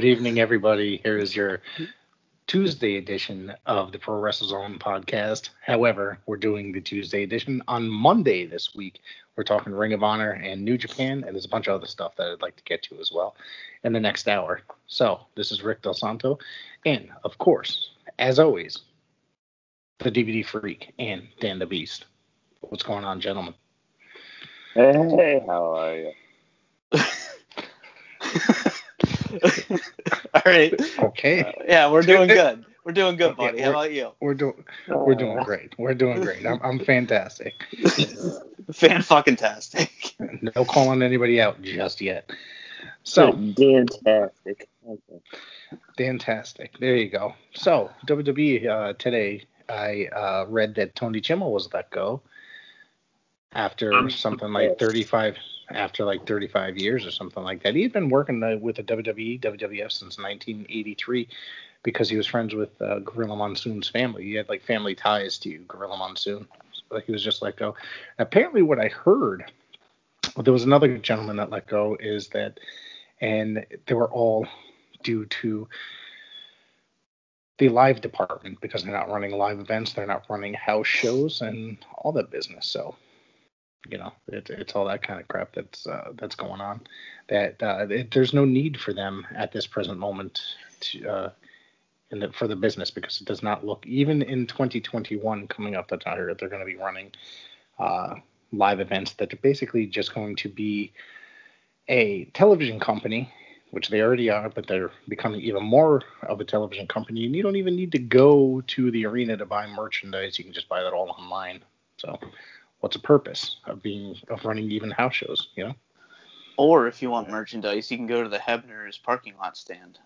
Good evening, everybody. Here is your Tuesday edition of the Pro Wrestle Zone podcast. However, we're doing the Tuesday edition on Monday this week. We're talking Ring of Honor and New Japan, and there's a bunch of other stuff that I'd like to get to as well in the next hour. So, this is Rick Del Santo, and of course, as always, the DVD Freak and Dan the Beast. What's going on, gentlemen? Hey, how are you? All right. Okay. Yeah, we're doing good. We're doing good, buddy. Yeah, How about you? We're doing great. We're doing great. I'm fantastic. Fan-fucking-tastic. No calling anybody out just yet. So, fantastic. Okay. Fantastic. There you go. So, WWE today, I read that Tony Chimmel was let go after something like 35 years or something like that. He had been working with the WWF since 1983 because he was friends with Gorilla Monsoon's family. He had like family ties to Gorilla Monsoon. So he was just let go. Apparently what I heard, there was another gentleman that let go, is that, and they were all due to the live department because they're not running live events, they're not running house shows and all that business. So, you know, it's all that kind of crap that's going on. There's no need for them at this present moment to, for the business, because it does not look, even in 2021 coming up, that's not here, they're going to be running live events that are basically just going to be a television company, which they already are, but they're becoming even more of a television company, and you don't even need to go to the arena to buy merchandise. You can just buy that all online. So what's the purpose of running even house shows, you know? Or if you want merchandise, you can go to the Hebner's parking lot stand.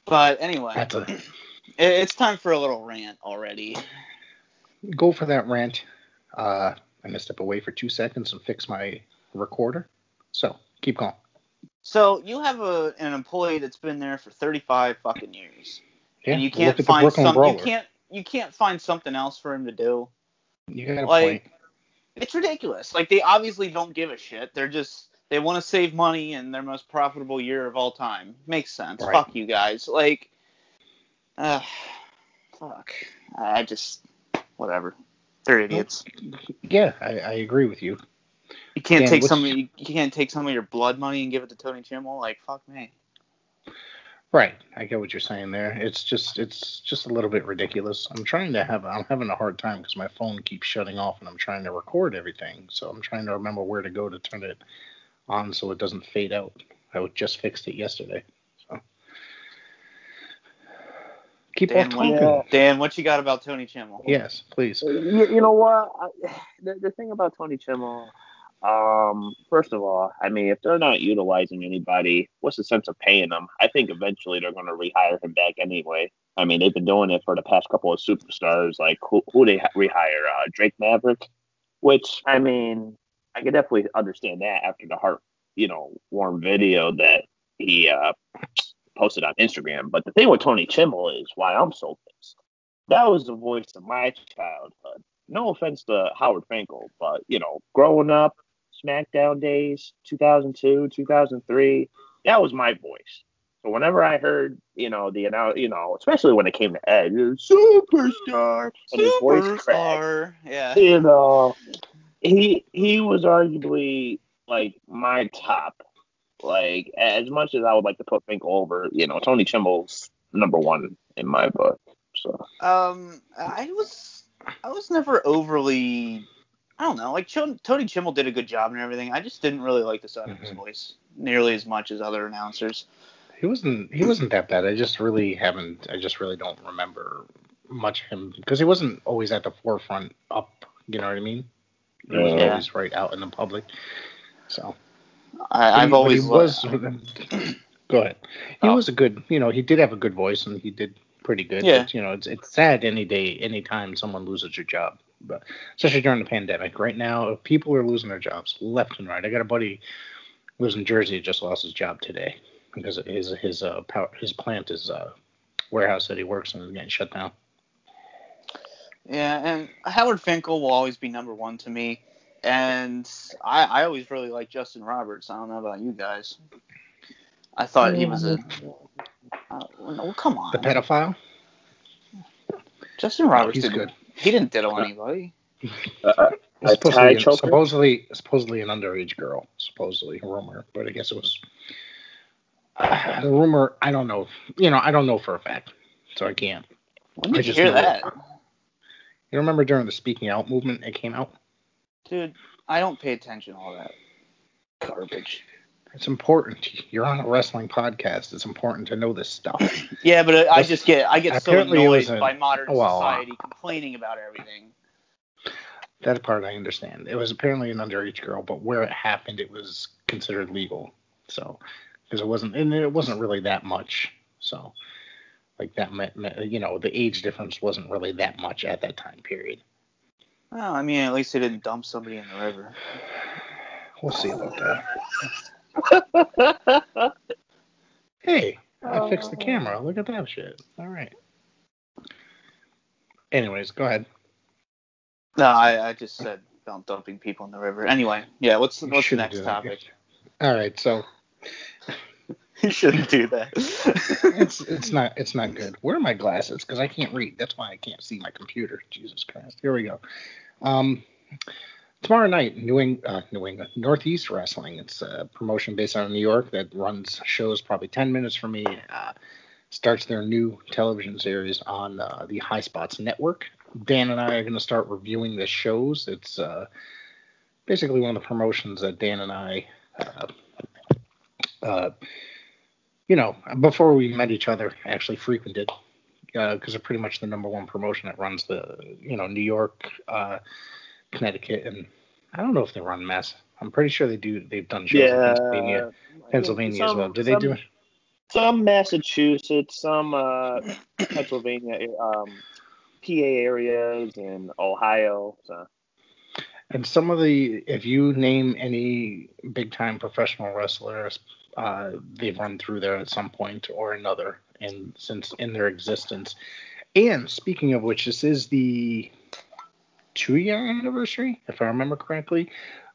But anyway, it's time for a little rant already. Go for that rant. I'm going to step away for 2 seconds and fix my recorder. So, keep going. So, you have an employee that's been there for 35 fucking years. Yeah, and you can't find you can't find something else for him to do. You got a point. It's ridiculous. Like, they obviously don't give a shit. They want to save money in their most profitable year of all time. Makes sense. Right. Fuck you guys. Like, fuck. I just, whatever. They're idiots. Yeah, I agree with you. You can't take some of your blood money and give it to Tony Chimmel. Like, fuck me. Right, I get what you're saying there. It's just a little bit ridiculous. I'm having a hard time because my phone keeps shutting off and I'm trying to record everything. So I'm trying to remember where to go to turn it on so it doesn't fade out. I just fixed it yesterday. So keep on talking. Dan, what you got about Tony Chimmel? Yes, please. You know what? The thing about Tony Chimmel, first of all, I mean, if they're not utilizing anybody, what's the sense of paying them? I think eventually they're going to rehire him back anyway. I mean, they've been doing it for the past couple of superstars, like who they rehire, Drake Maverick, which, I mean, I could definitely understand that after the warm video that he posted on Instagram. But the thing with Tony Chimmel is why I'm so pissed. That was the voice of my childhood. No offense to Howard Finkel, but, growing up, SmackDown days, 2002, 2003, that was my voice. So whenever I heard, especially when it came to Edge, superstar, and his voice cracked, yeah, he was arguably like my top. Like, as much as I would like to put Finkel over, Tony Chimmel's number one in my book. So I was never overly, I don't know, like Tony Chimmel did a good job and everything. I just didn't really like the sound of his voice nearly as much as other announcers. He wasn't that bad. I just really don't remember much of him because he wasn't always at the forefront up, you know what I mean? He wasn't always right out in the public. So I've always go ahead. He was a good, he did have a good voice and he did pretty good. Yeah. But, it's sad anytime someone loses their job, but especially during the pandemic. Right now, people are losing their jobs left and right. I got a buddy who lives in Jersey who just lost his job today because his plant is warehouse that he works in is getting shut down. Yeah, and Howard Finkel will always be number one to me. And I always really liked Justin Roberts. I don't know about you guys. I thought he was well, come on. The pedophile? Justin Roberts he's good. He didn't diddle anybody. Supposedly an underage girl. Supposedly a rumor, but I guess it was the rumor. I don't know. I don't know for a fact, so I can't. When did you hear that? You remember during the speaking out movement it came out? Dude, I don't pay attention to all that garbage. It's important. You're on a wrestling podcast. It's important to know this stuff. Yeah, but I get so annoyed by modern society complaining about everything. That part I understand. It was apparently an underage girl, but where it happened, it was considered legal. So, because it wasn't really that much. So, like that meant, the age difference wasn't really that much at that time period. Well, I mean, at least they didn't dump somebody in the river. We'll see about that. Hey, I fixed the camera. Look at that shit. All right. Anyways, go ahead. No, I just said about dumping people in the river. Anyway, yeah. What's the next topic? All right, so you shouldn't do that. It's not good. Where are my glasses? Because I can't read. That's why I can't see my computer. Jesus Christ. Here we go. Tomorrow night, New England Northeast Wrestling. It's a promotion based out of New York that runs shows probably 10 minutes for me. Starts their new television series on the Highspots Network. Dan and I are going to start reviewing the shows. It's basically one of the promotions that Dan and I, before we met each other, actually frequented, because they're pretty much the number one promotion that runs the, New York, Connecticut, and I don't know if they run Mass. I'm pretty sure they do. They've done shows in Pennsylvania as well. Do they do it? Some Massachusetts, some Pennsylvania, PA areas, and Ohio. So. And some of if you name any big time professional wrestlers, they've run through there at some point or another, and since in their existence. And speaking of which, this is the 2-year anniversary, if I remember correctly,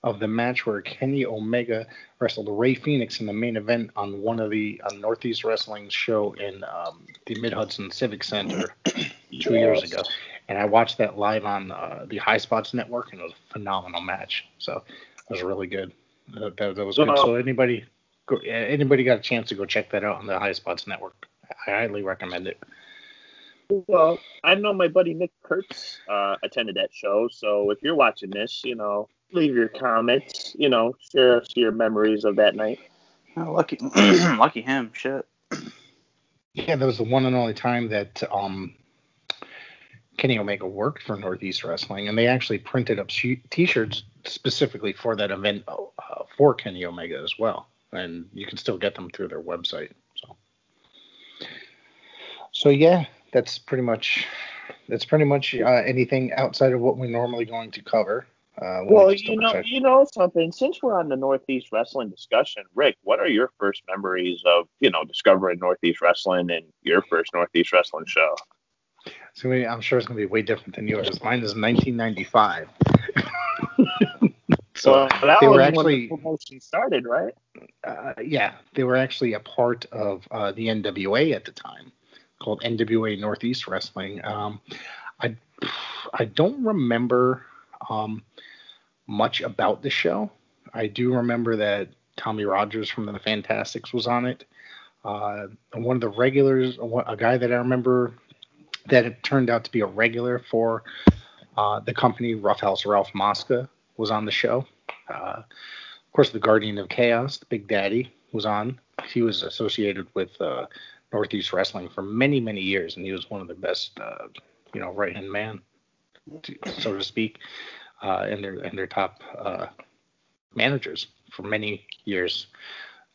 of the match where Kenny Omega wrestled Ray Phoenix in the main event on one of the Northeast Wrestling show in the Mid-Hudson Civic Center 2 years ago. And I watched that live on the Highspots Network, and it was a phenomenal match. So it was really good. That was good. So anybody got a chance to go check that out on the Highspots Network, I highly recommend it. Well, I know my buddy Nick Kurtz attended that show, so if you're watching this, leave your comments, share your memories of that night. Oh, lucky him, shit. Yeah, that was the one and only time that Kenny Omega worked for Northeast Wrestling, and they actually printed up T-shirts specifically for that event for Kenny Omega as well, and you can still get them through their website. So yeah. That's pretty much anything outside of what we're normally going to cover. Well, something. Since we're on the Northeast Wrestling discussion, Rick, what are your first memories of discovering Northeast Wrestling and your first Northeast Wrestling show? So I'm sure it's going to be way different than yours. Mine is 1995. So that they were actually when the promotion started, right? Yeah, they were actually a part of the NWA at the time, called NWA Northeast Wrestling. I don't remember much about the show. I do remember that Tommy Rogers from the Fantastics was on it. One of the regulars, a guy that I remember that it turned out to be a regular for the company, Roughhouse Ralph Mosca, was on the show. Of course, the Guardian of Chaos, the Big Daddy, was on. He was associated with Northeast Wrestling for many, many years, and he was one of the best, right-hand man, so to speak, and their top managers for many years.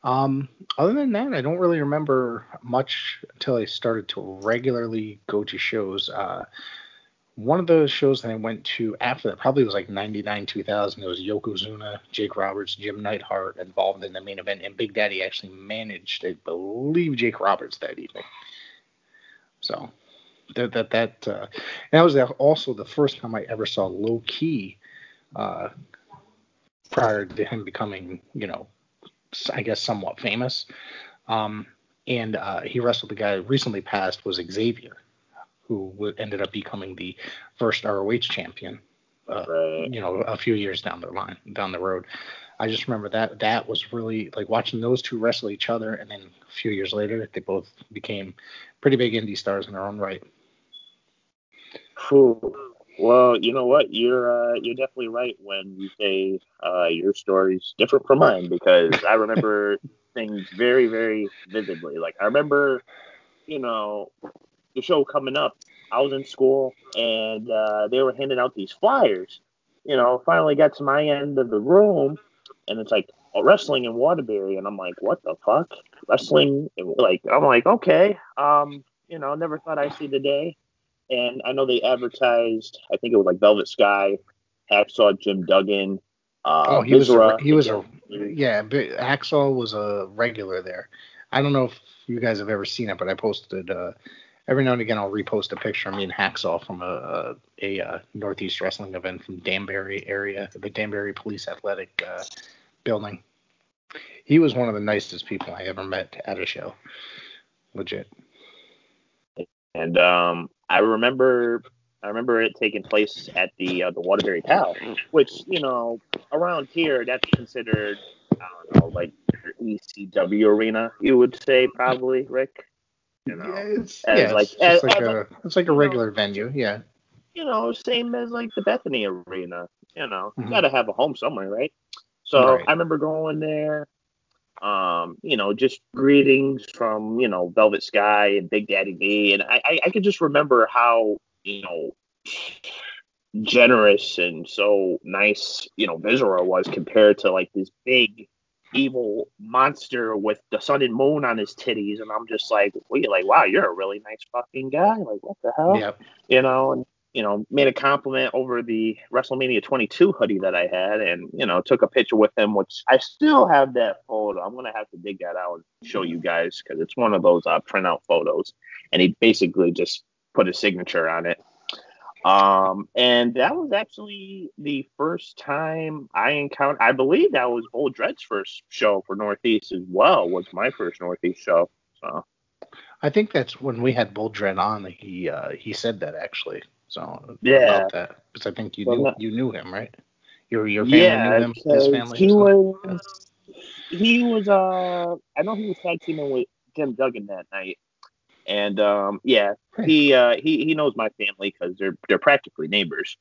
Other than that, I don't really remember much until I started to regularly go to shows. One of those shows that I went to after that probably was like 99, 2000. It was Yokozuna, Jake Roberts, Jim Neidhart involved in the main event, and Big Daddy actually managed, I believe, Jake Roberts that evening. So that was also the first time I ever saw Low Key prior to him becoming, I guess somewhat famous. And he wrestled the guy who recently passed was Xavier, who ended up becoming the first ROH champion. Right. A few years down the road. I just remember that was really like watching those two wrestle each other, and then a few years later, they both became pretty big indie stars in their own right. Cool. Well, you know what? You're definitely right when you say your story's different from mine, because I remember things very, very vividly. Like I remember, the show coming up. I was in school and they were handing out these flyers. Finally got to my end of the room, and it's like wrestling in Waterbury, and I'm like, what the fuck? Wrestling? I'm like, okay. Never thought I'd see the day. And I know they advertised, I think it was like Velvet Sky, Hacksaw Jim Duggan, Viscera. Hacksaw was a regular there. I don't know if you guys have ever seen it, but I posted every now and again I'll repost a picture of me and Hacksaw from a Northeast wrestling event from Danbury area, the Danbury Police Athletic building. He was one of the nicest people I ever met at a show. Legit. And I remember it taking place at the Waterbury Pal, which around here that's considered, I don't know, like your ECW arena, you would say, probably, Rick. It's like a regular venue, yeah. Same as like the Bethany Arena. Mm-hmm. You got to have a home somewhere, right? So right. I remember going there. Just greetings from, Velvet Sky and Big Daddy B. And I could just remember how, generous and so nice, Viscera was compared to like this big evil monster with the sun and moon on his titties. And I'm just like, wow, you're a really nice fucking guy. Like, what the hell? Yep. Made a compliment over the WrestleMania 22 hoodie that I had, and, took a picture with him, which I still have that photo. I'm going to have to dig that out and show you guys, because it's one of those print out photos. And he basically just put his signature on it. And that was actually the first time I encountered, I believe that was Bull Dread's first show for Northeast as well, was my first Northeast show. So I think that's when we had Bull Dread on. He said that actually. So yeah, about that, because I think you knew him, right? Your family knew him. His family. He was I know he was tag teaming with Jim Duggan that night, and he knows my family because they're practically neighbors.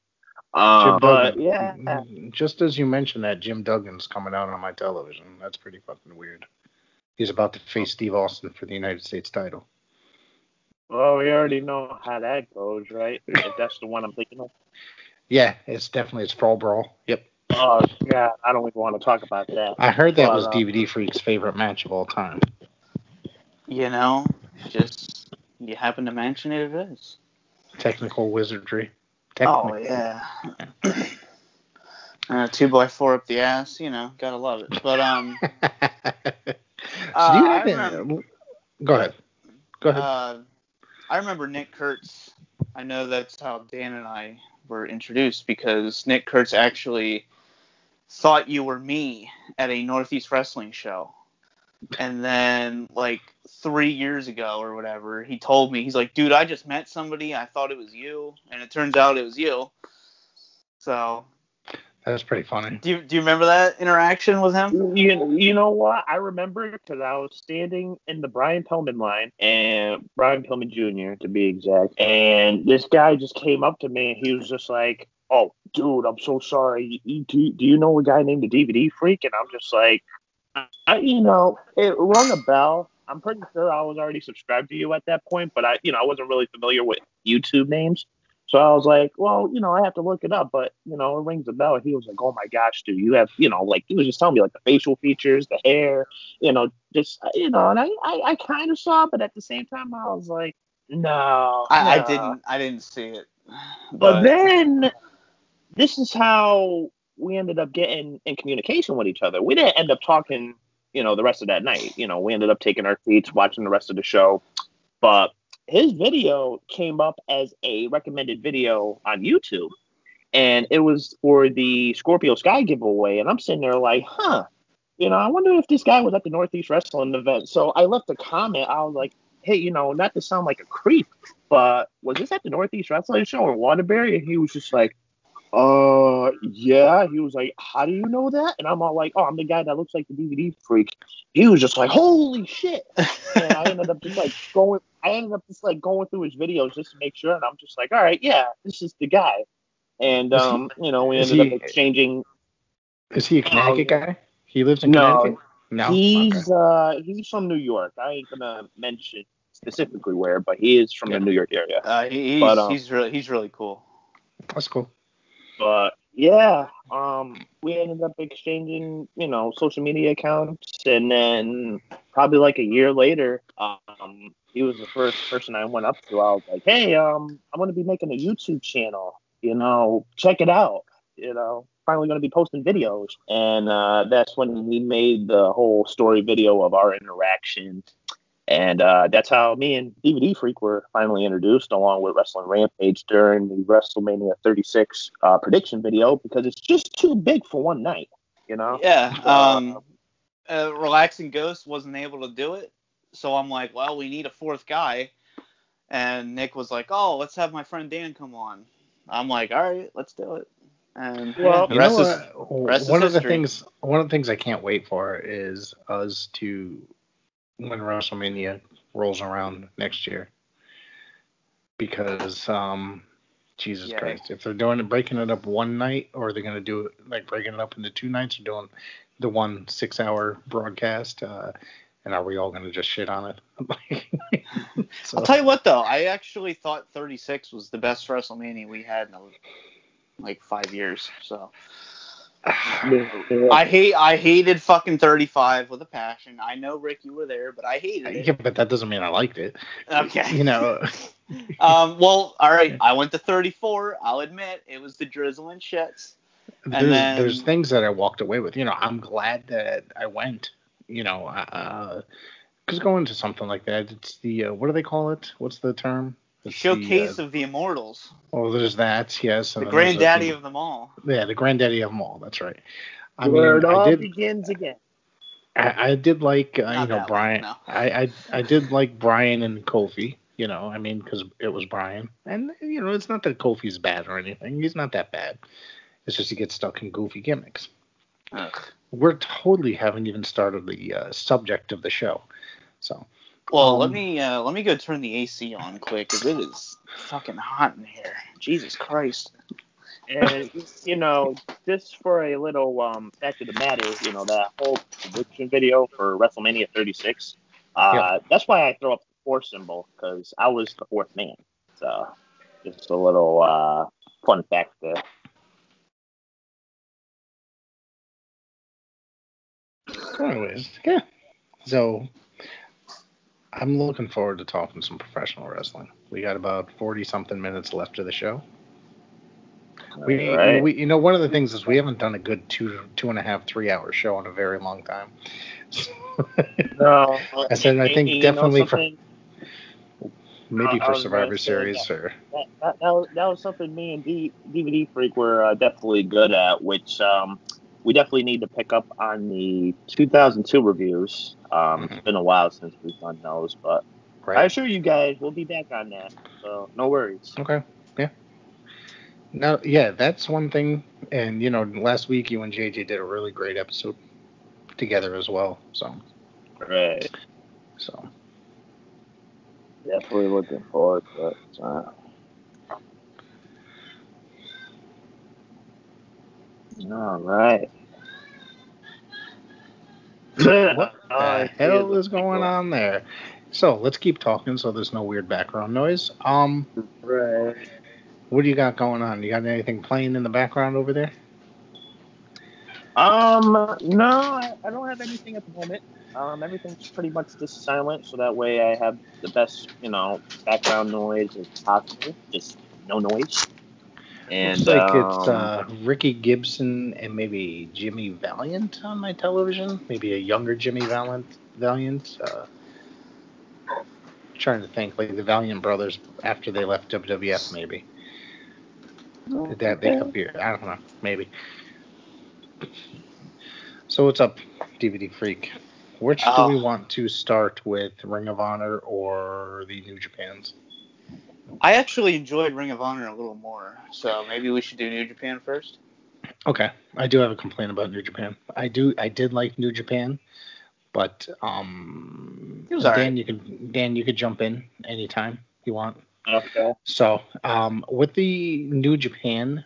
Jim but Duggan, yeah, just as you mentioned that, Jim Duggan's coming out on my television. That's pretty fucking weird. He's about to face Steve Austin for the United States title. Well, we already know how that goes, right? If that's the one I'm thinking of. Yeah, it's Fall Brawl. Yep. Oh, God, I don't even want to talk about that. I heard that was DVD Freak's favorite match of all time. Just you happen to mention it, it is. Technical wizardry. Oh, yeah. 2x4 up the ass, gotta love it. But, so do you have Go ahead. I remember Nick Kurtz. I know that's how Dan and I were introduced, because Nick Kurtz actually thought you were me at a Northeast wrestling show. And then, like, 3 years ago or whatever, he told me, he's like, dude, I just met somebody. I thought it was you. And it turns out it was you. So that's pretty funny. Do you remember that interaction with him? You know what? I remember because I was standing in the Brian Pillman line, and Brian Pillman Jr. to be exact. And this guy just came up to me, and he was just like, "Oh, dude, I'm so sorry. Do you know a guy named the DVD Freak?" And I'm just like, it rung a bell. I'm pretty sure I was already subscribed to you at that point, but I wasn't really familiar with YouTube names. So I was like, well, I have to look it up, but, it rings a bell. And he was like, oh my gosh, dude, you have, he was just telling me like the facial features, the hair, and I kind of saw, but at the same time, I was like, no. I didn't see it. But then this is how we ended up getting in communication with each other. We didn't end up talking, the rest of that night. We ended up taking our seats, watching the rest of the show, but his video came up as a recommended video on YouTube. and it was for the Scorpio Sky giveaway, and I'm sitting there like, huh, I wonder if this guy was at the Northeast Wrestling event. So I left a comment. I was like, hey, not to sound like a creep, but was this at the Northeast Wrestling show in Waterbury? And he was just like, yeah. He was like, how do you know that? And I'm all like, oh, I'm the guy that looks like the DVD freak. He was just like, holy shit. And I ended up just going through his videos just to make sure. And I'm just like, all right, yeah, this is the guy. And, we ended up exchanging. Is he a Connecticut guy? He lives in Connecticut? No. He's from New York. I ain't gonna mention specifically where, but he is from the New York area. He's really cool. That's cool. But yeah, we ended up exchanging, social media accounts, and then probably like a year later, he was the first person I went up to. I was like, hey, I'm gonna be making a YouTube channel. Check it out. Finally going to be posting videos, and that's when he made the whole story video of our interaction, and that's how me and DVD Freak were finally introduced, along with Wrestling Rampage during the WrestleMania 36 prediction video, because it's just too big for one night, Yeah. Relaxing Ghost wasn't able to do it, so I'm like, well, we need a fourth guy, and Nick was like, oh, let's have my friend Dan come on. I'm like, all right, let's do it. And one of the things I can't wait for is us to, when WrestleMania rolls around next year, because Jesus Christ, if they're breaking it up one night, or they're gonna do it like breaking it up into 2 nights, or doing the 1 6-hour broadcast, and are we all gonna just shit on it? I'll tell you what, though, I actually thought 36 was the best WrestleMania we had in like 5 years. So I hated fucking 35 with a passion. I know, Rick, you were there, but I hated it. Yeah, but that doesn't mean I liked it. Okay. Well, all right. I went to 34. I'll admit it was the drizzle and shits. There's things that I walked away with. I'm glad that I went. Because going to something like that, it's the what do they call it? What's the term? It's Showcase of the Immortals. Oh, there's that, yes. And the granddaddy of them all. Yeah, the granddaddy of them all. That's right. Where it all begins again. I did like, Brian. No. I did like Brian and Kofi. Because it was Brian. And, it's not that Kofi's bad or anything. He's not that bad. It's just he gets stuck in goofy gimmicks. Ugh. We're totally haven't even started the subject of the show. So. Well, let me go turn the AC on quick, because it is fucking hot in here. Jesus Christ. And, just for a little fact of the matter, that whole prediction video for WrestleMania 36, that's why I throw up the 4 symbol, because I was the 4th man. So, just a little fun fact there. Anyways, yeah. So, I'm looking forward to talking some professional wrestling. We got about 40-something minutes left of the show. We one of the things is we haven't done a good 2.5, 3 hour show in a very long time. No, I think definitely for maybe for Survivor Series or that was something me and DVD Freak were definitely good at, which we definitely need to pick up on the 2002 reviews. It's been a while since we've done those, but I assure you guys we'll be back on that. So no worries. Okay. Yeah. Now, yeah, that's one thing. And, last week you and JJ did a really great episode together as well. So. Right. So. Definitely looking forward to it. All right. What the hell is going on there? So, let's keep talking so there's no weird background noise. Right. What do you got going on? You got anything playing in the background over there? No, I don't have anything at the moment. Everything's pretty much just silent, so that way I have the best, background noise as possible. Just no noise. And looks like it's Ricky Gibson and maybe Jimmy Valiant on my television. Maybe a younger Jimmy Valiant. Trying to think, like the Valiant brothers after they left WWF, maybe. They could be. I don't know. Maybe. So what's up, DVD Freak? Which do we want to start with, Ring of Honor or the New Japans? I actually enjoyed Ring of Honor a little more, so maybe we should do New Japan first. Okay, I do have a complaint about New Japan. I did like New Japan, but It was all right. Dan, you could jump in anytime you want. Okay. So, with the New Japan,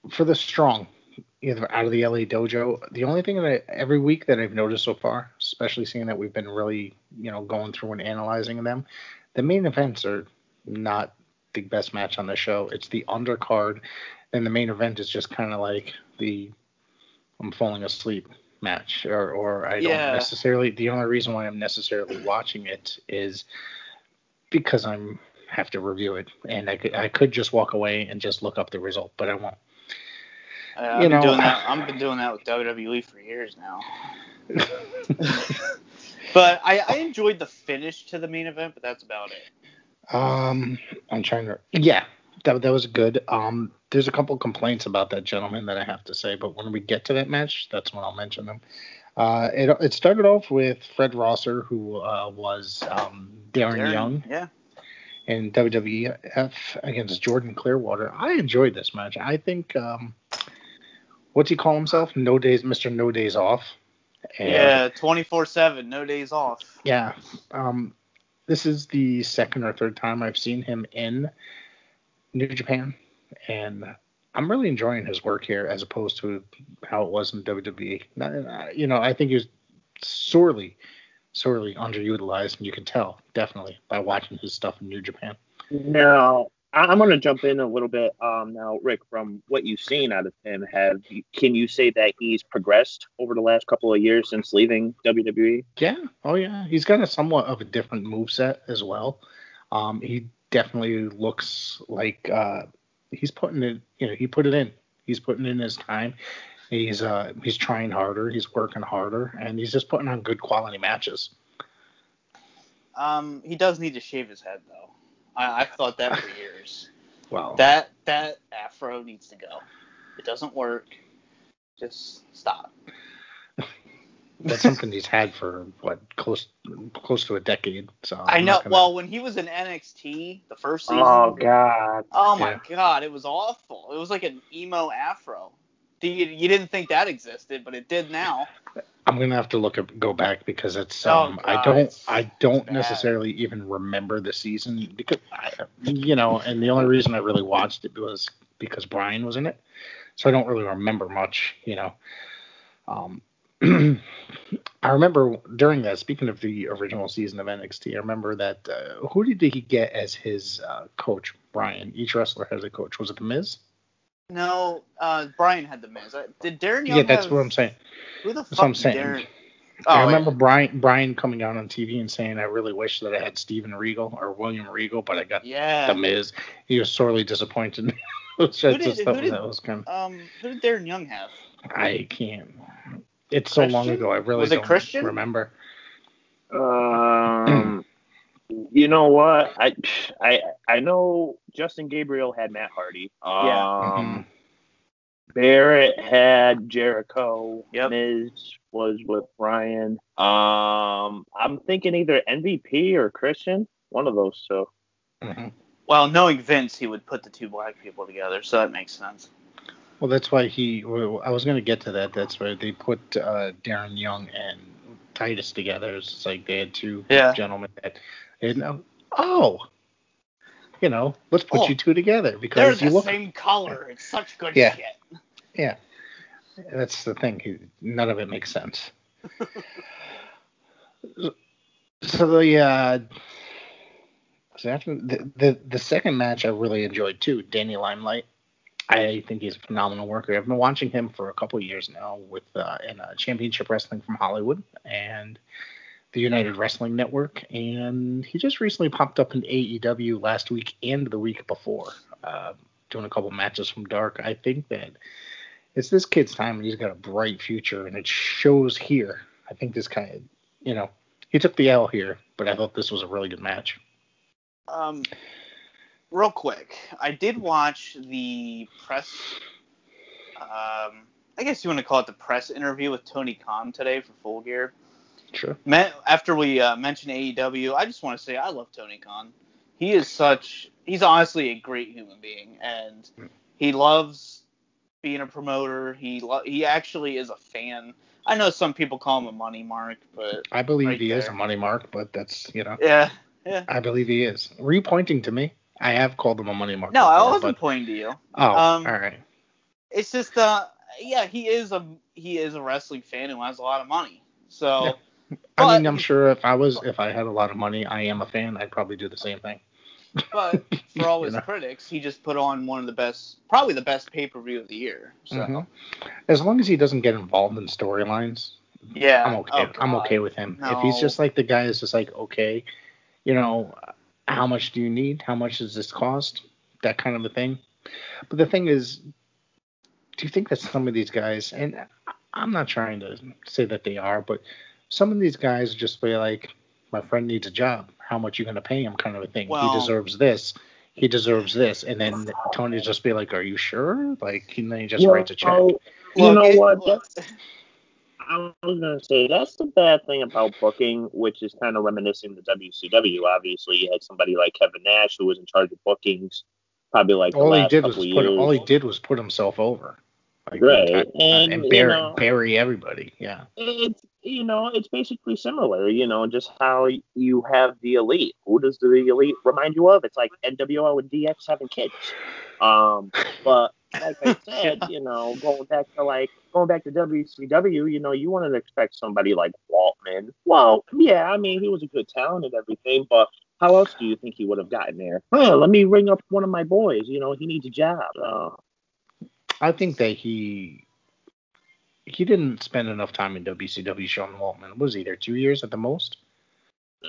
for the Strong, either out of the LA dojo, the only thing that every week that I've noticed so far, especially seeing that we've been really, going through and analyzing them, the main events are not the best match on the show. It's the undercard, and the main event is just kind of like the I'm falling asleep match, or I don't necessarily. The only reason why I'm necessarily watching it is because I'm have to review it, and I could just walk away and just look up the result, but I won't. I've been doing that. I've been doing that with WWE for years now. But I enjoyed the finish to the main event, but that's about it. I'm trying to. Yeah, that was good. There's a couple complaints about that gentleman that I have to say, but when we get to that match, that's when I'll mention them. It started off with Fred Rosser, who was Darren Young. Yeah. In WWF against Jordan Clearwater. I enjoyed this match. I think, what's he call himself? Mr. No Days Off. And, 24/7, no days off. Yeah. This is the second or third time I've seen him in New Japan, and I'm really enjoying his work here as opposed to how it was in WWE. I think he was sorely underutilized, and you can tell definitely by watching his stuff in New Japan. Now, I'm going to jump in a little bit. Now, Rick, from what you've seen out of him, can you say that he's progressed over the last couple of years since leaving WWE? Yeah. Oh, yeah. He's got a somewhat of a different moveset as well. He definitely looks like he's putting it. He put it in. He's putting in his time. He's trying harder. He's working harder, and he's just putting on good quality matches. He does need to shave his head, though. I've thought that for years. Well, that afro needs to go. It doesn't work. Just stop. That's something he's had for close to a decade. So I know. Well, when he was in NXT the first season. Oh God. Oh my God, it was awful. It was like an emo afro. You didn't think that existed, but it did now. I'm gonna have to go back because it's I don't necessarily even remember the season because and the only reason I really watched it was because Brian was in it, so I don't really remember much. I remember during that. Speaking of the original season of NXT, I remember that who did he get as his coach? Brian. Each wrestler has a coach. Was it The Miz? No, Brian had The Miz. Did Darren Young? Yeah, that's what I'm saying. Who the fuck did Darren? I remember Brian coming out on TV and saying, "I really wish that I had Steven Regal or William Regal, but I got The Miz." He was sorely disappointed. Who did Darren Young have? I can't. It's so long ago. I really don't Christian? remember. You know what? I know Justin Gabriel had Matt Hardy. Barrett had Jericho. Yep. Miz was with Brian. I'm thinking either MVP or Christian. One of those two. Mm-hmm. Well, knowing Vince, he would put the two black people together, so that makes sense. Well, that's why I was going to get to that. That's why they put Darren Young and Titus together. It's like they had two gentlemen that let's put you two together because they're the same color. It's such good shit. Yeah, that's the thing. None of it makes sense. So the second match I really enjoyed too. Danny Limelight. I think he's a phenomenal worker. I've been watching him for a couple of years now in Championship Wrestling from Hollywood and the United Wrestling Network, and he just recently popped up in AEW last week and the week before, doing a couple matches from Dark. I think that it's this kid's time, and he's got a bright future, and it shows here. I think this guy, he took the L here, but I thought this was a really good match. real quick, I did watch the press. I guess you want to call it the press interview with Tony Khan today for Full Gear. Sure. After we mentioned AEW, I just want to say I love Tony Khan. He's honestly a great human being, and he loves being a promoter. He actually is a fan. I know some people call him a money mark, but I believe he is a money mark, but that's, Yeah. I believe he is. Were you pointing to me? I have called him a money mark. No, before, I wasn't pointing to you. All right. It's just he is a wrestling fan who has a lot of money. So yeah. I mean, I'm sure if I had a lot of money, I am a fan, I'd probably do the same thing. But for all his critics, he just put on probably the best pay-per-view of the year. So as long as he doesn't get involved in storylines, yeah, I'm okay. I'm okay with him. No. If he's just like the guy is just like, okay, how much do you need? How much does this cost? That kind of a thing. But the thing is, do you think that some of these guys, and I'm not trying to say that they are, but some of these guys just be like, my friend needs a job. How much you going to pay him kind of a thing. Well, he deserves this. He deserves this. And then Tony just be like, are you sure? Like, and then he just writes a check. You know what? I was going to say, that's the bad thing about booking, which is kind of reminiscent to WCW. Obviously, you had somebody like Kevin Nash who was in charge of bookings, probably like the last couple of years. All he did was put himself over. Like, right. And bury everybody. Yeah. It's basically similar, just how you have the Elite. Who does the Elite remind you of? It's like NWO and DX having kids. But like I said, going back to WCW, you wouldn't expect somebody like Waltman. Well, yeah, I mean, he was a good talent and everything, but how else do you think he would have gotten there? Let me ring up one of my boys. He needs a job. I think that he didn't spend enough time in WCW showing Waltman. Was he there 2 years at the most?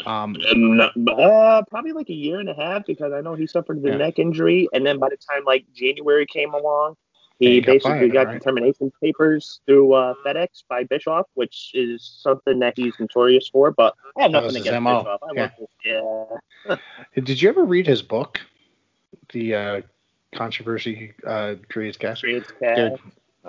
Probably like a year and a half, because I know he suffered the neck injury, and then by the time like January came along, he basically got the termination papers through FedEx by Bischoff, which is something that he's notorious for. But I have nothing against Bischoff. Did you ever read his book? The Controversy Creates Cash. Dude,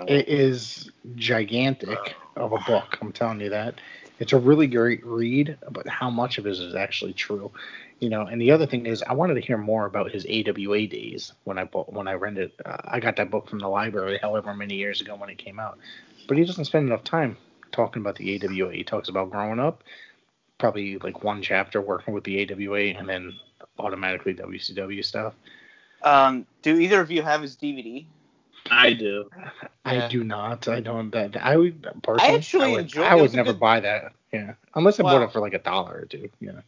it is gigantic of a book. I'm telling you that. It's a really great read, but how much of it is actually true? And the other thing is, I wanted to hear more about his AWA days when I rented. I got that book from the library, however many years ago when it came out. But he doesn't spend enough time talking about the AWA. He talks about growing up, probably like one chapter working with the AWA, and then automatically WCW stuff. Do either of you have his DVD? I do. I do not. I don't. I would personally. I actually enjoy. I would never buy that. Yeah, unless I bought it for like $1 or $2. Yeah.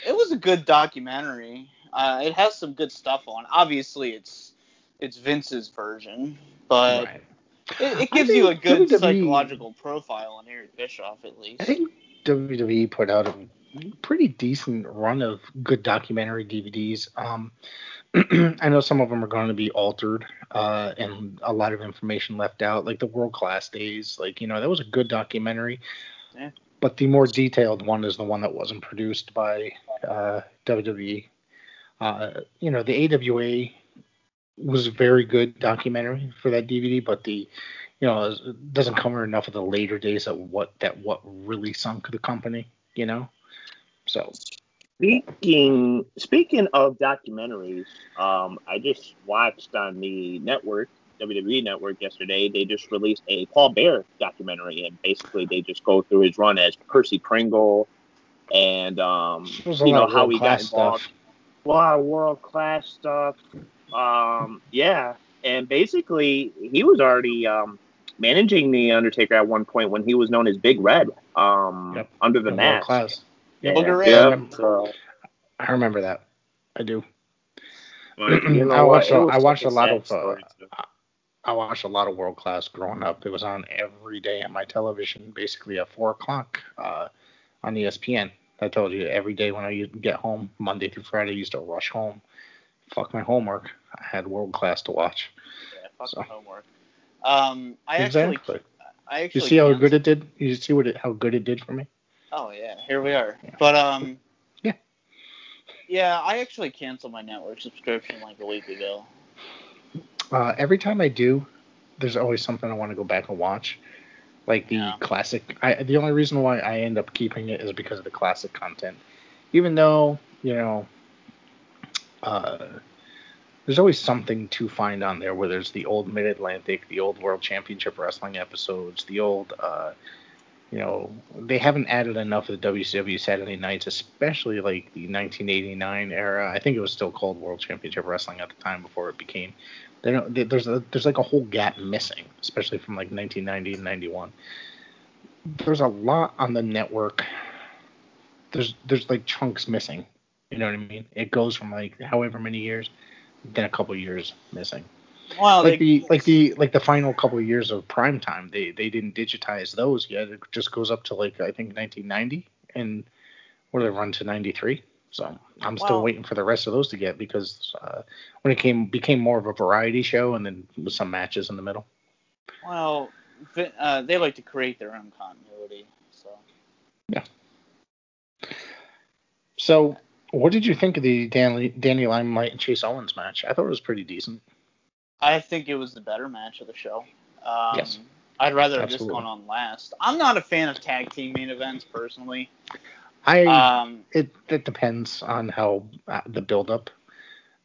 It was a good documentary. It has some good stuff on. Obviously, it's Vince's version, but it gives you a good psychological profile on Eric Bischoff, at least. I think WWE put out a pretty decent run of good documentary DVDs. I know some of them are going to be altered and a lot of information left out, like the World Class Days. Like, that was a good documentary. Yeah. But the more detailed one is the one that wasn't produced by WWE. The AWA was a very good documentary for that DVD, but it doesn't cover enough of the later days of what really sunk the company, So. Speaking of documentaries, I just watched on the network, WWE Network, yesterday. They just released a Paul Bearer documentary, and basically they just go through his run as Percy Pringle and how he got involved. A lot of world class stuff. And basically he was already managing the Undertaker at one point when he was known as Big Red under the mask. Class. Yeah. I remember that. I do. But, I watched a lot of World Class growing up. It was on every day on my television, basically at 4:00 on ESPN. I told you, every day when I used to get home, Monday through Friday, I used to rush home. Fuck my homework. I had World Class to watch. Yeah, fuck my homework. I actually. You see how good it did? You see how good it did for me? Oh yeah, here we are. Yeah. But Yeah, I actually canceled my network subscription like a week ago. Every time I do, there's always something I want to go back and watch. Like the classic. The only reason why I end up keeping it is because of the classic content. Even though, there's always something to find on there, where there's the old Mid-Atlantic, the old World Championship Wrestling episodes, the old, they haven't added enough of the WCW Saturday nights, especially like the 1989 era. I think it was still called World Championship Wrestling at the time before it became. There's like a whole gap missing, especially from like 1990 and 91. There's a lot on the network. There's like chunks missing. You know what I mean? It goes from like however many years, then a couple years missing. Well, like the final couple of years of prime time, they didn't digitize those yet. It just goes up to like I think 1990, and what do they run to 93? So I'm still waiting for the rest of those to get, because when it became more of a variety show, and then with some matches in the middle. Well, they like to create their own continuity. So yeah. So what did you think of the Danny Limelight and Chase Owens match? I thought it was pretty decent. I think it was the better match of the show. Yes. I'd rather have just gone on last. I'm not a fan of tag team main events personally. It depends on how the build up.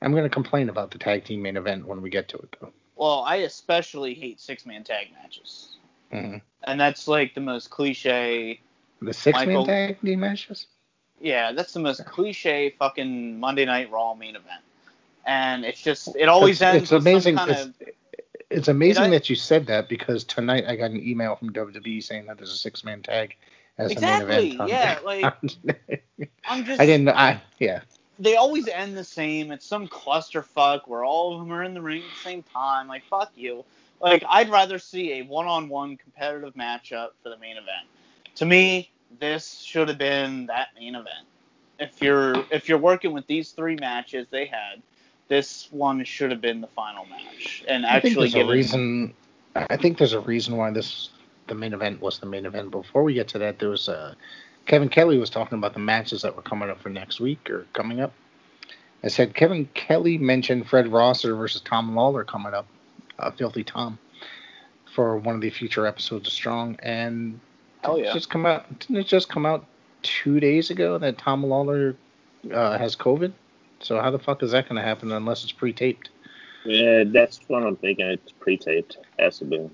I'm going to complain about the tag team main event when we get to it, though. Well, I especially hate 6-man tag matches. Mm-hmm. And that's like the most cliche. The 6-man tag team matches? Yeah, that's the most cliche fucking Monday Night Raw main event. And it's just, it always ends with some kind of... It's amazing that you said that, because tonight I got an email from WWE saying that there's a 6-man tag as the main event. Yeah, like, I'm just... yeah. They always end the same. It's some clusterfuck where all of them are in the ring at the same time. Like, fuck you. Like, I'd rather see a one-on-one competitive matchup for the main event. To me, this should have been that main event. If you're working with these three matches they had, this one should have been the final match. And actually I think there's a reason why the main event was the main event. Before we get to that, there was Kevin Kelly was talking about the matches that were coming up for next week or coming up. I said Kevin Kelly mentioned Fred Rosser versus Tom Lawler coming up, Filthy Tom, for one of the future episodes of Strong. And didn't it just come out 2 days ago that Tom Lawler has COVID? So how the fuck is that going to happen unless it's pre-taped? Yeah, that's what I'm thinking. It's pre-taped. Has to be.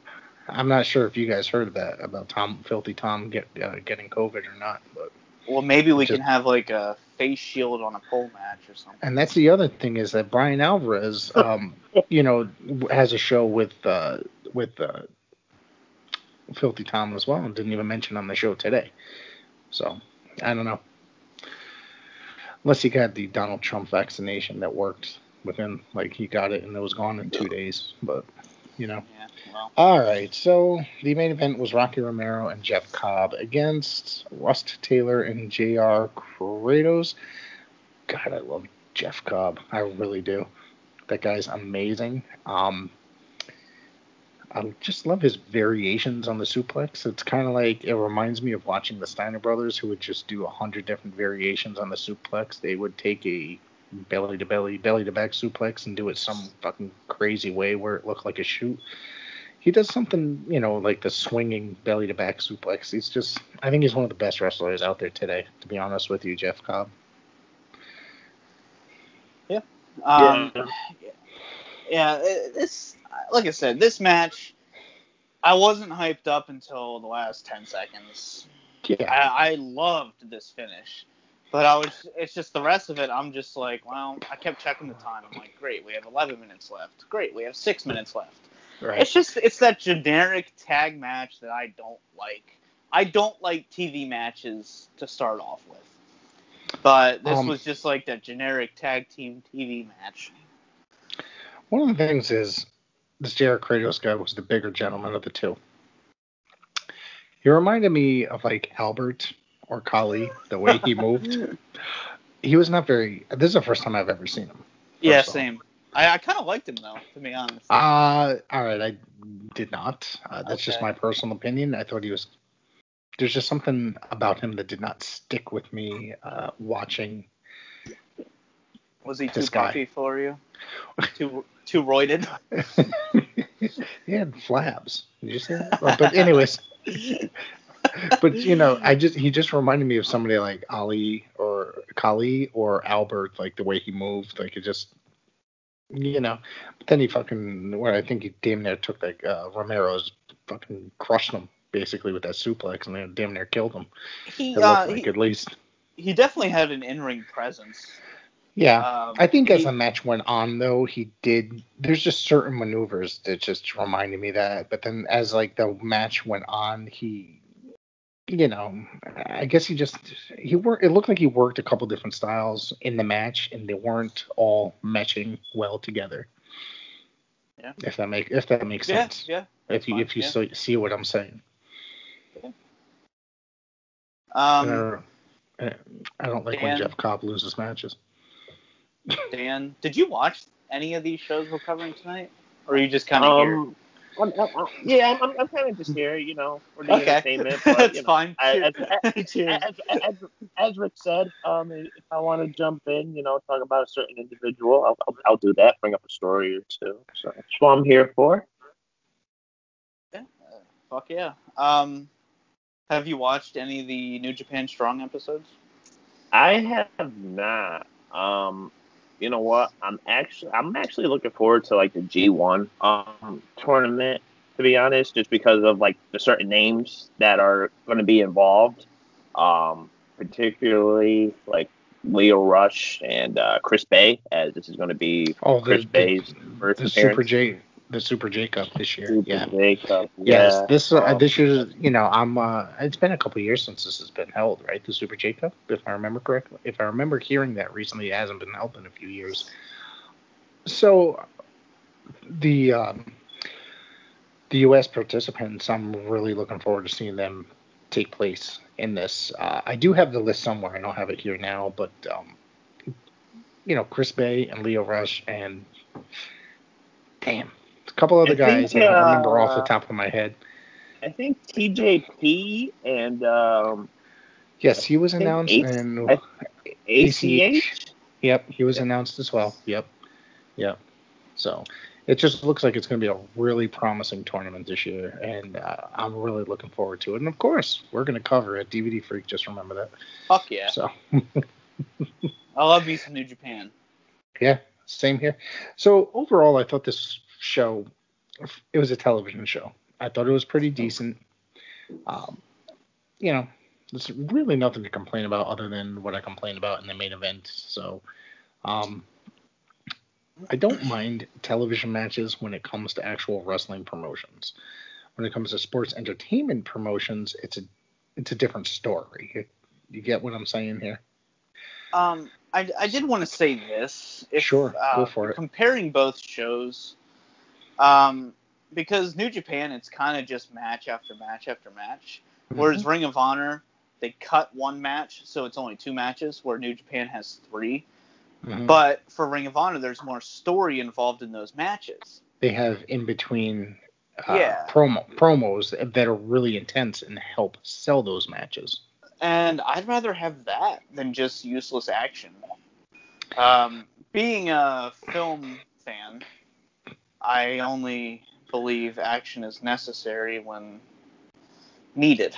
I'm not sure if you guys heard of that, about Filthy Tom getting COVID or not. But well, maybe we can have like a face shield on a pole match or something. And that's the other thing, is that Brian Alvarez, has a show with Filthy Tom as well, and didn't even mention on the show today. So I don't know. Unless he got the Donald Trump vaccination that worked within, like, he got it and it was gone in 2 days. But, Yeah, well. All right, so the main event was Rocky Romero and Jeff Cobb against Rust Taylor and JR Kratos. God, I love Jeff Cobb. I really do. That guy's amazing. I just love his variations on the suplex. It's kind of like, it reminds me of watching the Steiner brothers, who would just do 100 different variations on the suplex. They would take a belly-to-belly, belly-to-back suplex and do it some fucking crazy way where it looked like a shoot. He does something, like the swinging belly-to-back suplex. I think he's one of the best wrestlers out there today, to be honest with you, Jeff Cobb. Yeah. Like I said, this match, I wasn't hyped up until the last 10 seconds. Yeah. I loved this finish. But it's just the rest of it, I'm just like, well, I kept checking the time. I'm like, great, we have 11 minutes left. Great, we have 6 minutes left. Right. It's that generic tag match that I don't like. I don't like TV matches to start off with. But this was just like that generic tag team TV match. One of the things is, this JR Kratos guy was the bigger gentleman of the two. He reminded me of like Albert or Kali, the way he moved. He was not very... This is the first time I've ever seen him. Yeah, same. I kind of liked him, though, to be honest. All right, I did not. That's just my personal opinion. I thought he was... There's just something about him that did not stick with me watching Was he too This guy. puffy for you? Too roided? He had flabs. Did you see that? But anyways, but he just reminded me of somebody like Kali or Albert, like the way he moved, like it just, But then he I think he damn near took like Romero's fucking crushed him basically with that suplex, and they damn near killed him. He It looked like at least. He definitely had an in-ring presence. Yeah, I think as the match went on, though, he did. There's just certain maneuvers that just reminded me of that. But then as like the match went on, I guess he worked. It looked like he worked a couple different styles in the match, and they weren't all matching well together. Yeah. If that makes sense. Yeah. If you see what I'm saying. Yeah. I don't like when Jeff Cobb loses matches. Dan, did you watch any of these shows we're covering tonight, or are you just kind of here? I'm kind of just here, for the entertainment. But, that's fine. As Rick said, if I want to jump in, talk about a certain individual, I'll do that. Bring up a story or two. So that's what I'm here for. Yeah, fuck yeah. Have you watched any of the New Japan Strong episodes? I have not. You know what? I'm actually looking forward to like the G1 tournament, to be honest, just because of like the certain names that are going to be involved, particularly like Leo Rush and Chris Bay, as this is going to be Chris Bay's first appearance. The Super J Cup this year. Super J Cup. Yes, this year, I'm. It's been a couple of years since this has been held, right? The Super J Cup, if I remember correctly. If I remember hearing that recently, it hasn't been held in a few years. So, the U.S. participants, I'm really looking forward to seeing them take place in this. I do have the list somewhere. I don't have it here now, but Chris Bay and Leo Rush and damn. A couple other guys I don't remember off the top of my head. I think TJP and yes, he was announced in ACH. Yep, he was announced as well. Yep. So it just looks like it's going to be a really promising tournament this year, and I'm really looking forward to it. And of course, we're going to cover it. DVD Freak, just remember that. Fuck yeah. So I love me some New Japan. Yeah, same here. So overall, I thought this show, it was a television show. I thought it was pretty decent. There's really nothing to complain about other than what I complained about in the main event. So, I don't mind television matches when it comes to actual wrestling promotions. When it comes to sports entertainment promotions, it's a different story. You get what I'm saying here? I did want to say this. Sure, go for it. Comparing both shows, because New Japan, it's kind of just match after match after match. Mm-hmm. Whereas Ring of Honor, they cut one match, so it's only 2 matches, where New Japan has 3. Mm-hmm. But for Ring of Honor, there's more story involved in those matches. They have in-between promos that are really intense and help sell those matches. And I'd rather have that than just useless action. Being a film fan, I only believe action is necessary when needed.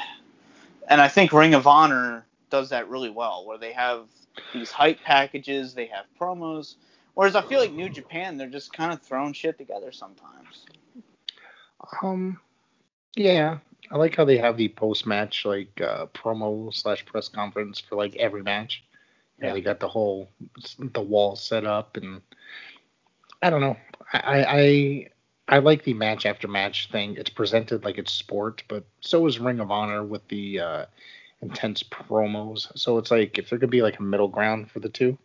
And I think Ring of Honor does that really well, where they have these hype packages, they have promos, whereas I feel like New Japan, they're just kind of throwing shit together sometimes. Yeah, I like how they have the post-match like promo / press conference for like every match. Yeah, they got the wall set up, and I don't know. I like the match after match thing. It's presented like it's sport, but so is Ring of Honor with the intense promos. So it's like if there could be like a middle ground for the two,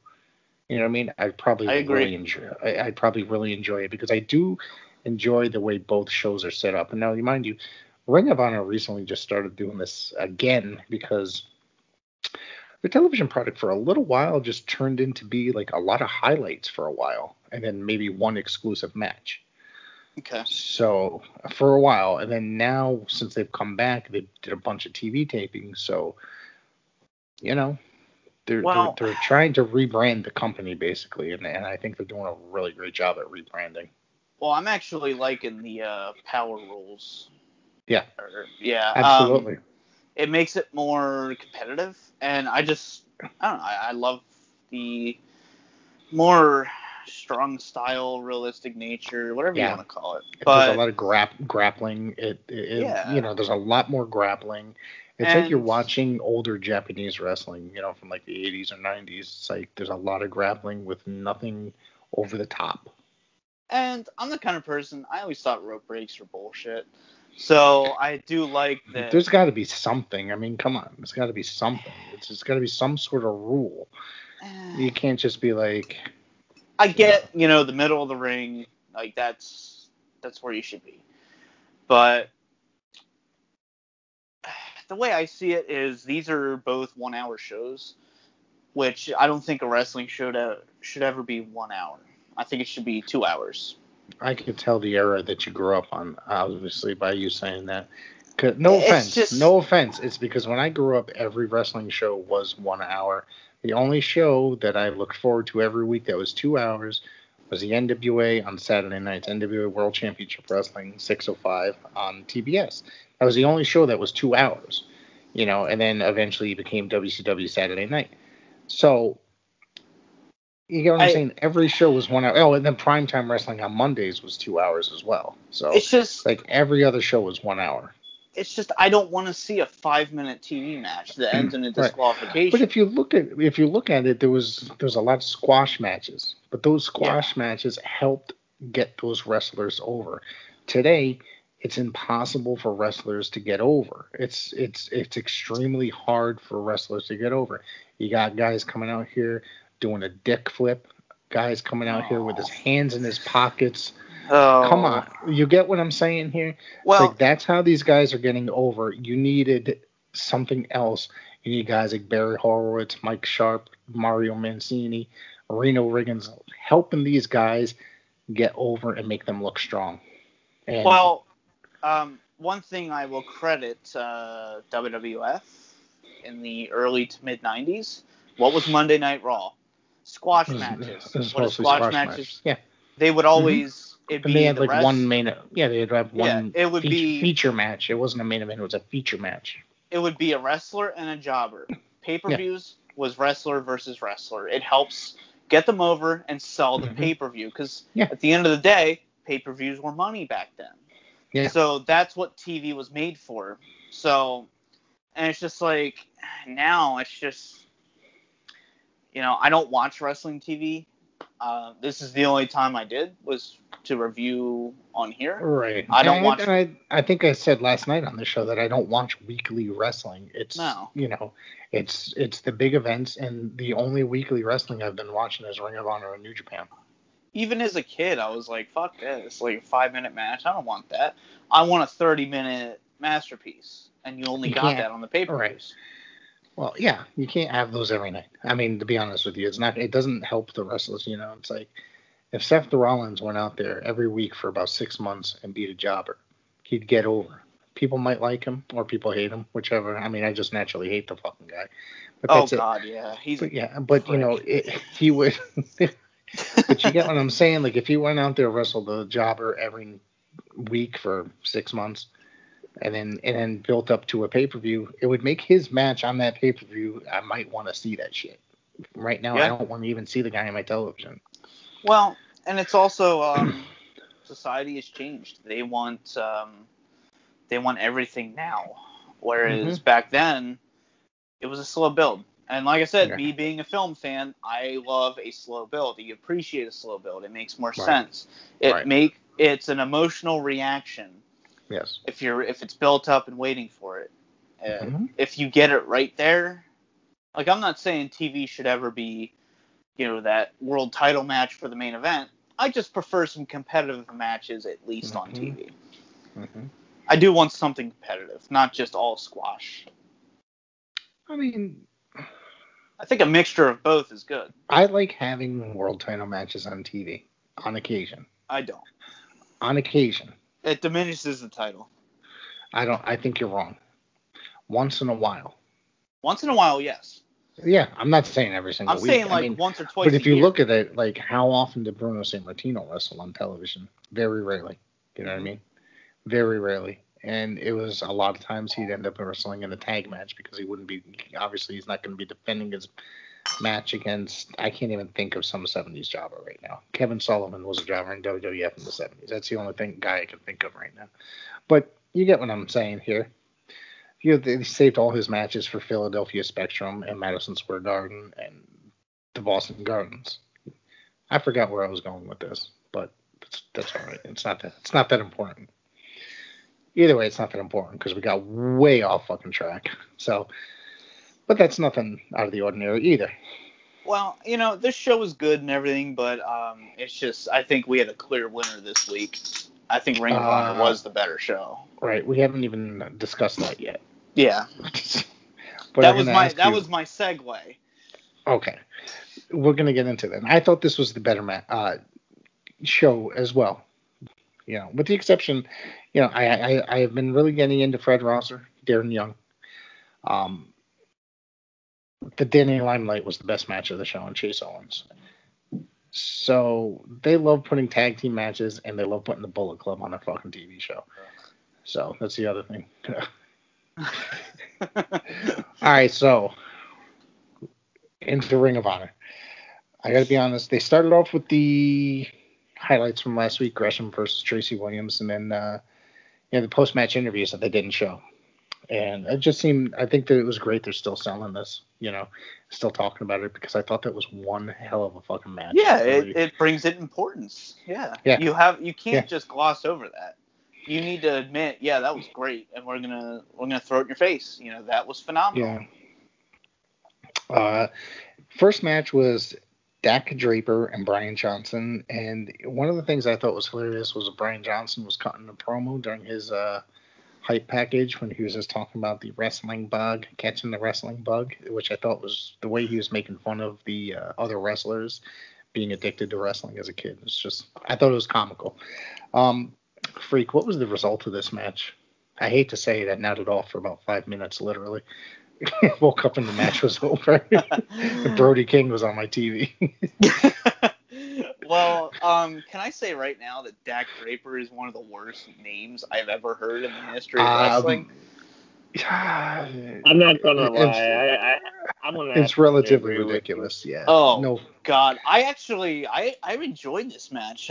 you know what I mean? I'd probably really enjoy it because I do enjoy the way both shows are set up. And now, mind you, Ring of Honor recently just started doing this again because the television product for a little while just turned into be like a lot of highlights for a while, and then maybe one exclusive match. Okay. So for a while, and then now since they've come back, they did a bunch of TV tapings. So, They're trying to rebrand the company basically, and I think they're doing a really great job at rebranding. Well, I'm actually liking the Power Rules. Yeah. Yeah. Absolutely. It makes it more competitive, and I don't know. I love the more strong style, realistic nature, whatever you want to call it. But there's a lot of grappling. There's a lot more grappling. It's like you're watching older Japanese wrestling, from like the 80s or 90s. It's like there's a lot of grappling with nothing over the top. And I'm the kind of person, I always thought rope breaks were bullshit. So I do like that. There's got to be something. I mean, come on. There's got to be something. It's got to be some sort of rule. You can't just be like... I get, the middle of the ring, like that's where you should be. But the way I see it is these are both 1 hour shows, which I don't think a wrestling show should ever be 1 hour. I think it should be 2 hours. I could tell the era that you grew up on, obviously, by you saying that. No offense. It's because when I grew up, every wrestling show was 1 hour. The only show that I looked forward to every week that was 2 hours was the NWA on Saturday nights, NWA World Championship Wrestling 605 on TBS. That was the only show that was 2 hours, and then eventually it became WCW Saturday Night. So, you get what I'm saying? Every show was 1 hour. Oh, and then primetime wrestling on Mondays was 2 hours as well. So, it's just like every other show was 1 hour. It's just I don't want to see a 5-minute TV match that ends in a disqualification. But if you look at it, there was a lot of squash matches, but those squash matches helped get those wrestlers over. Today, it's impossible for wrestlers to get over. It's extremely hard for wrestlers to get over. You got guys coming out here doing a dick flip, guys coming out here with his hands in his pockets. Oh. Come on. You get what I'm saying here? Well, it's like that's how these guys are getting over. You needed something else. You need guys like Barry Horowitz, Mike Sharp, Mario Mancini, Reno Riggins, helping these guys get over and make them look strong. And one thing I will credit WWF in the early to mid 90s. What was Monday Night Raw? Squash matches. What are squash matches? Yeah. They would always. And they had like one main. Yeah, they would have one. It would be feature match. It wasn't a main event. It was a feature match. It would be a wrestler and a jobber. Pay-per-views was wrestler versus wrestler. It helps get them over and sell the pay-per-view because at the end of the day, pay-per-views were money back then. Yeah. So that's what TV was made for. So, and it's just like now it's just, I don't watch wrestling TV. This is the only time I did was to review on here. Right. I don't watch. I think I said last night on the show that I don't watch weekly wrestling. It's it's the big events, and the only weekly wrestling I've been watching is Ring of Honor and New Japan. Even as a kid, I was like, "Fuck this! Like a 5-minute match. I don't want that. I want a 30-minute masterpiece." And you only got that on the pay-per-views. Right. Well, yeah, you can't have those every night. I mean, to be honest with you, it doesn't help the wrestlers, It's like if Seth Rollins went out there every week for about 6 months and beat a jobber, he'd get over. People might like him or people hate him, whichever. I mean, I just naturally hate the fucking guy. But God, yeah. He would. But you get what I'm saying? Like if he went out there and wrestled the jobber every week for 6 months, and then built up to a pay-per-view, it would make his match on that pay-per-view, I might want to see that shit. Right now, I don't want to even see the guy on my television. Well, and it's also society has changed. They want everything now, whereas back then it was a slow build. And like I said, me being a film fan, I love a slow build. You appreciate a slow build. It makes more sense. It's an emotional reaction. Yes. If it's built up and waiting for it, if you get it right there, like I'm not saying TV should ever be, that world title match for the main event. I just prefer some competitive matches at least on TV. I do want something competitive, not just all squash. I mean, I think a mixture of both is good. I like having world title matches on TV on occasion. I don't. On occasion. It diminishes the title. I think you're wrong. Once in a while. Once in a while, yes. Yeah, I'm not saying every single week. I'm saying like once or twice. But if you look at it, like how often did Bruno Sammartino wrestle on television? Very rarely. You know what I mean? Very rarely. And it was a lot of times he'd end up wrestling in a tag match because he wouldn't be. Obviously, he's not going to be defending his match against. I can't even think of some '70s jobber right now. Kevin Sullivan was a jobber in WWF in the '70s. That's the only guy I can think of right now. But you get what I'm saying here. They saved all his matches for Philadelphia Spectrum and Madison Square Garden and the Boston Gardens. I forgot where I was going with this, but that's all right. It's not that important. Either way, it's not that important because we got way off fucking track. So, but that's nothing out of the ordinary either. Well, this show was good and everything, but it's just I think we had a clear winner this week. I think Ring of Honor was the better show. Right. We haven't even discussed that yet. Yeah. But that was my segue. Okay. We're gonna get into that. I thought this was the better show as well. With the exception, I have been really getting into Fred Rosser, Darren Young. The Danny Limelight was the best match of the show, and Chase Owens. So they love putting tag team matches, and they love putting the Bullet Club on a fucking TV show. So that's the other thing. All right, so into Ring of Honor. I got to be honest. They started off with the highlights from last week, Gresham versus Tracy Williams, and then the post-match interviews that they didn't show. And it just seemed, I think that it was great they're still selling this, still talking about it, because I thought that was one hell of a fucking match. Yeah, it brings it importance. Yeah. You can't just gloss over that. You need to admit, that was great, and we're gonna throw it in your face. That was phenomenal. Yeah. First match was Dak Draper and Brian Johnson, and one of the things I thought was hilarious was Brian Johnson was cutting a promo during his hype package when he was just talking about the wrestling bug, catching the wrestling bug, which I thought was the way he was making fun of the other wrestlers being addicted to wrestling as a kid. It's just, I thought it was comical. Freak, what was the result of this match? I hate to say it, I nodded off for about 5 minutes, literally. Woke up and the match was over. Brody King was on my TV. Well, can I say right now that Dak Draper is one of the worst names I've ever heard in the history of wrestling? I'm not gonna lie. It's relatively ridiculous. Yeah. Oh no. God, I enjoyed this match.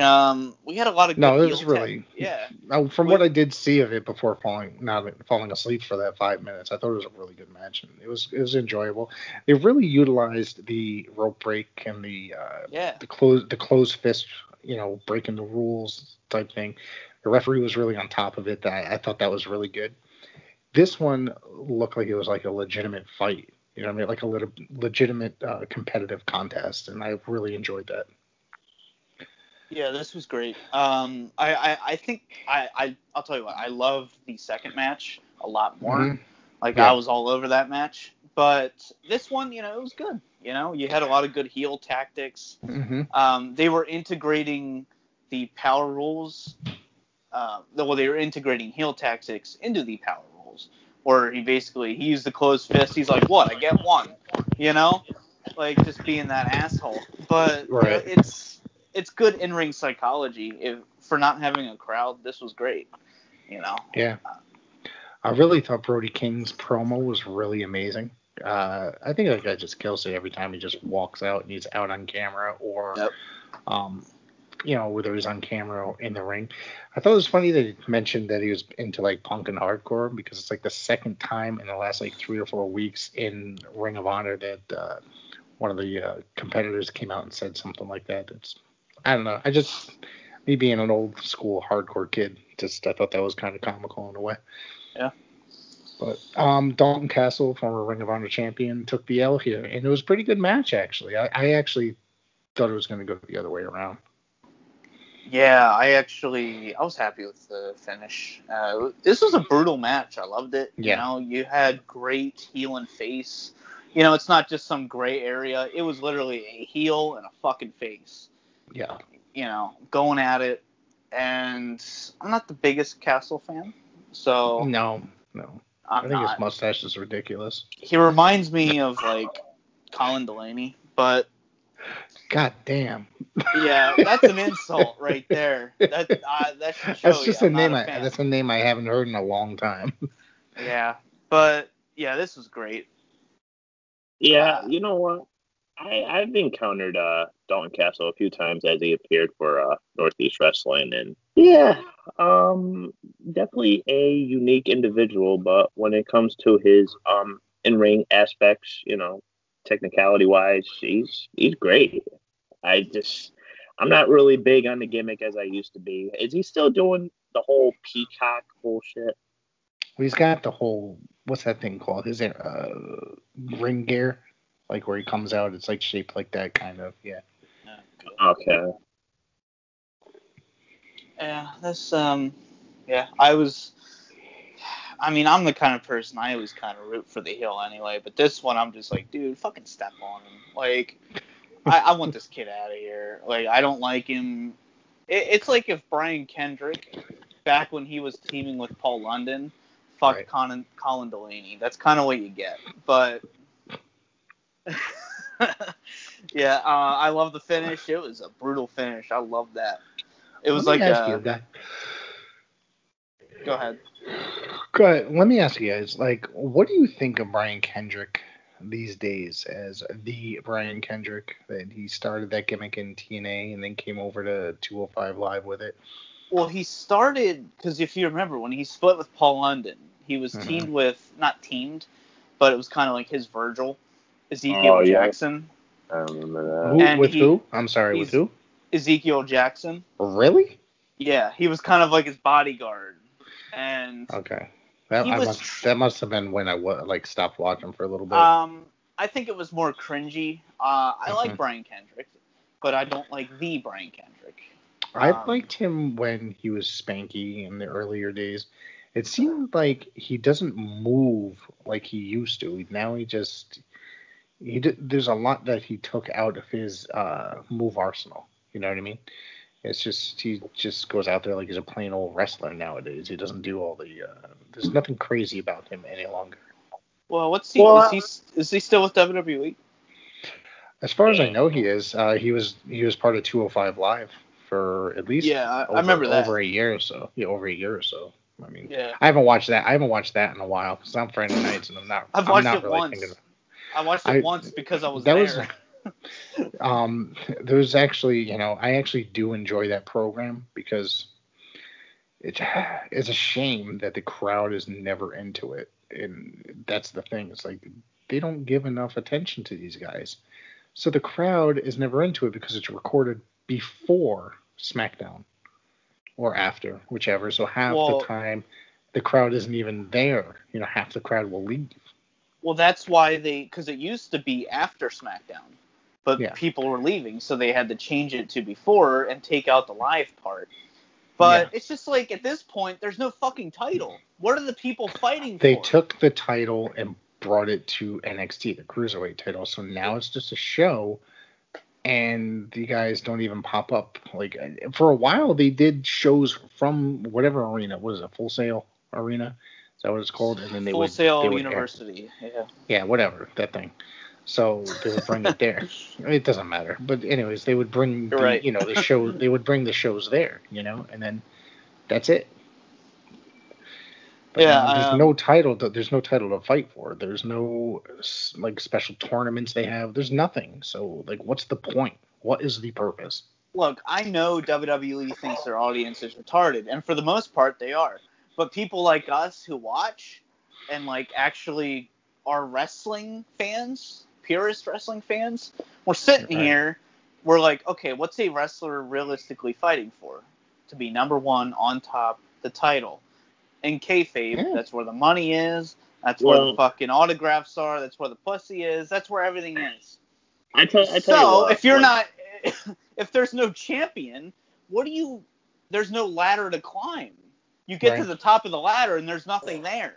We had a lot of good. No, it was really. Yeah. From what I did see of it before falling asleep for that 5 minutes, I thought it was a really good match, and it was enjoyable. They really utilized the rope break and the closed fist, breaking the rules type thing. The referee was really on top of it. I thought that was really good. This one looked like it was like a legitimate fight. You know what I mean? Like a legitimate competitive contest, and I really enjoyed that. Yeah, this was great. I think I'll tell you what, I love the second match a lot more. Mm-hmm. I was all over that match, but this one, it was good. You had a lot of good heel tactics. Mm-hmm. They were integrating the power rules. They were integrating heel tactics into the power rules. Or he used the closed fist. He's like, what? I get one. Just being that asshole. But right. It's good in-ring psychology. For not having a crowd, this was great. Yeah. I really thought Brody King's promo was really amazing. I think that guy just kills it every time he just walks out and he's out on camera or, whether he's on camera or in the ring. I thought it was funny that he mentioned that he was into punk and hardcore because it's the second time in the last 3 or 4 weeks in Ring of Honor that one of the competitors came out and said something like that. I don't know. Me being an old school hardcore kid, I thought that was kind of comical in a way. Yeah. But Dalton Castle, former Ring of Honor champion, took the L here, and it was a pretty good match actually. I actually thought it was going to go the other way around. Yeah, I was happy with the finish. This was a brutal match. I loved it. Yeah. You had great heel and face. It's not just some gray area. It was literally a heel and a fucking face. Yeah. Going at it. And I'm not the biggest Castle fan, so... No. I think his mustache is ridiculous. He reminds me of, Colin Delaney, but God damn. yeah, that's an insult right there. That should show That's just you a I'm name. not a fan. That's a name I haven't heard in a long time. Yeah, but yeah, this was great. Yeah, you know what? I've encountered Dalton Castle a few times as he appeared for Northeast Wrestling, and yeah, definitely a unique individual. But when it comes to his in-ring aspects, technicality wise, he's great. I'm not really big on the gimmick as I used to be. Is he still doing the whole peacock bullshit? Well, he's got the whole, what's that thing called? His ring gear, like where he comes out. It's like shaped like that, kind of. Yeah. Okay. Yeah, that's yeah. I mean, I'm the kind of person I always kind of root for the heel anyway, but this one I'm just like, dude, fucking step on him. Like, I want this kid out of here. Like, I don't like him. It's like if Brian Kendrick, back when he was teaming with Paul London, fucked Right. Colin Delaney. That's kind of what you get. But yeah, I love the finish. It was a brutal finish. I love that. It was Let me like ask you, guy. Go ahead. Go ahead. Let me ask you guys, like, what do you think of Brian Kendrick these days as the Brian Kendrick that he started that gimmick in TNA and then came over to 205 Live with it? Well, he started, because if you remember, when he split with Paul London, he was teamed with, not teamed, but it was kind of like his Virgil, Ezekiel Jackson. I remember that. Who? I'm sorry, with who? Ezekiel Jackson. Really? Yeah, he was kind of like his bodyguard. And okay. That must have been when I stopped watching for a little bit. I think it was more cringy. I like Brian Kendrick, but I don't like the Brian Kendrick. I liked him when he was Spanky in the earlier days. It seemed like he doesn't move like he used to. Now there's a lot that he took out of his move arsenal. You know what I mean? It's just he just goes out there like he's a plain old wrestler nowadays. He doesn't do all the. There's nothing crazy about him any longer. Well, is he still with WWE? As far as I know, he is. He was part of 205 Live for at least I remember that. over a year or so. Yeah, over a year or so. I mean, yeah. I haven't watched that. I haven't watched that in a while because I'm Friday nights and I'm not. I've watched I'm not it really once. thinking. I watched it once because I was there. There's actually, I actually do enjoy that program because it's a shame that the crowd is never into it, and that's the thing. It's like they don't give enough attention to these guys, so the crowd is never into it because it's recorded before SmackDown or after, whichever. So half the time the crowd isn't even there. Half the crowd will leave. Well, that's why because it used to be after SmackDown, but people were leaving, so they had to change it to before and take out the live part. But it's just like, at this point, there's no fucking title. What are the people fighting for? They took the title and brought it to NXT, the Cruiserweight title, so now it's just a show, and the guys don't even pop up. Like, for a while, they did shows from whatever arena. What is it, Full Sail Arena? Is that what it's called? And then Full Sail University. Yeah, whatever, that thing. So they would bring it there. It doesn't matter. But anyways, they would bring the show. They would bring the shows there, and then that's it. But there's no title. There's no title to fight for. There's no special tournaments they have. There's nothing. So what's the point? What is the purpose? Look, I know WWE thinks their audience is retarded, and for the most part, they are. But people like us who watch and actually are wrestling fans, purist wrestling fans, we're sitting here, we're like, okay, what's a wrestler realistically fighting for? To be number one on top, the title. In kayfabe, that's where the money is, that's where the fucking autographs are, that's where the pussy is, that's where everything is. I tell you what, if you're not, if there's no champion, there's no ladder to climb. You get to the top of the ladder and there's nothing there.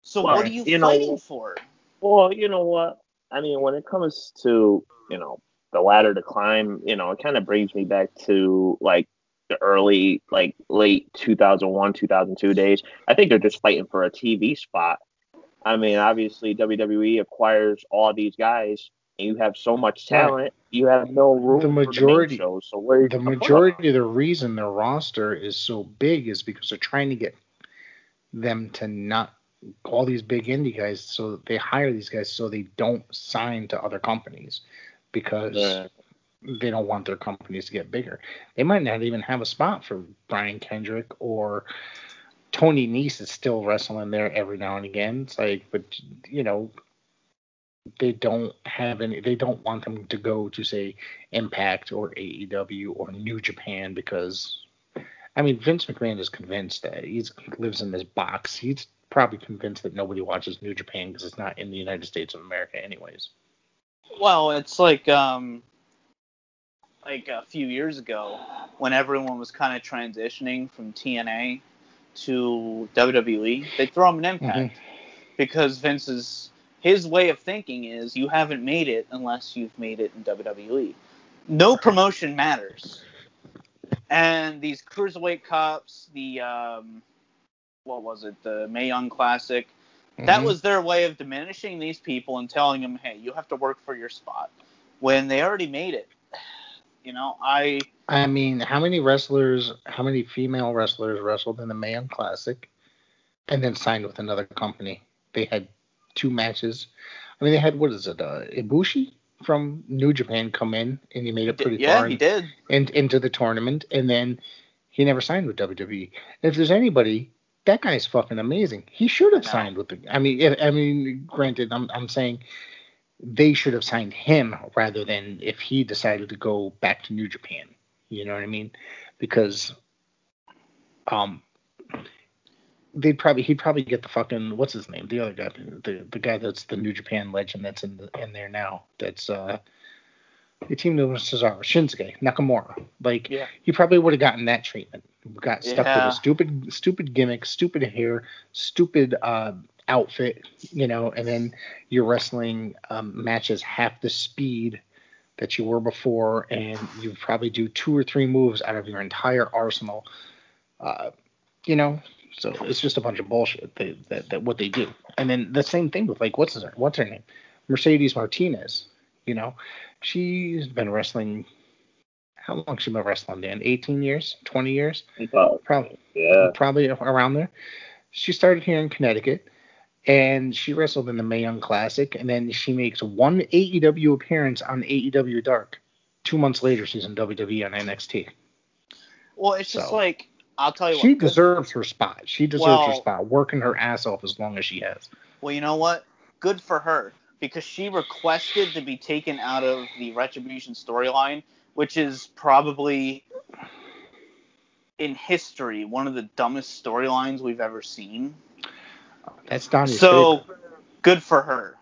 So what are you fighting for? Well, you know what? I mean, when it comes to, the ladder to climb, it kind of brings me back to the early, late 2001, 2002 days. I think they're just fighting for a TV spot. I mean, obviously WWE acquires all these guys and you have so much talent, you have no room for the main shows. So where are you the going to put majority of the reason their roster is so big is because they're trying to get them to not all these big indie guys, so they hire these guys so they don't sign to other companies because they don't want their companies to get bigger. They might not even have a spot for Brian Kendrick, or Tony Nese is still wrestling there every now and again. It's like, but they don't have any. They don't want them to go to, say, Impact or AEW or New Japan because, I mean, Vince McMahon is convinced that he lives in this box. He's probably convinced that nobody watches New Japan because it's not in the United States of America, anyways. Well, it's like a few years ago when everyone was kind of transitioning from TNA to WWE, they throw him an Impact because his way of thinking is you haven't made it unless you've made it in WWE. No promotion matters. And these Cruiserweight Cups, the the Mae Young Classic, that was their way of diminishing these people and telling them, hey, you have to work for your spot when they already made it. I mean, how many female wrestlers wrestled in the Mae Young Classic and then signed with another company? They had 2 matches. I mean, they had, Ibushi from New Japan come in, and he made it pretty far. Yeah, he did. Into the tournament, and then he never signed with WWE. And if there's anybody, that guy's fucking amazing. He should have signed with I mean, granted, I'm saying they should have signed him rather than if he decided to go back to New Japan. You know what I mean? Because he'd probably get the fucking, what's his name? The other guy, the guy that's the New Japan legend that's in there now. That's he teamed with Cesaro, Shinsuke Nakamura. Like, he probably would have gotten that treatment. Got stuck with a stupid gimmick, stupid hair, stupid outfit, and then you're wrestling matches half the speed that you were before, and you probably do 2 or 3 moves out of your entire arsenal. So it's just a bunch of bullshit that what they do. And then the same thing with, like, what's her name? Mercedes Martinez. She's been wrestling. How long has she been wrestling, Dan? 18 years? 20 years? Probably around there. She started here in Connecticut, and she wrestled in the Mae Young Classic, and then she makes 1 AEW appearance on AEW Dark. 2 months later, she's in WWE on NXT. Well, it's just like, I'll tell you what. She deserves her spot. She deserves her spot, working her ass off as long as she has. Well, you know what? Good for her, because she requested to be taken out of the Retribution storyline, which is probably, in history, one of the dumbest storylines we've ever seen. That's Donnie's favorite. Good for her.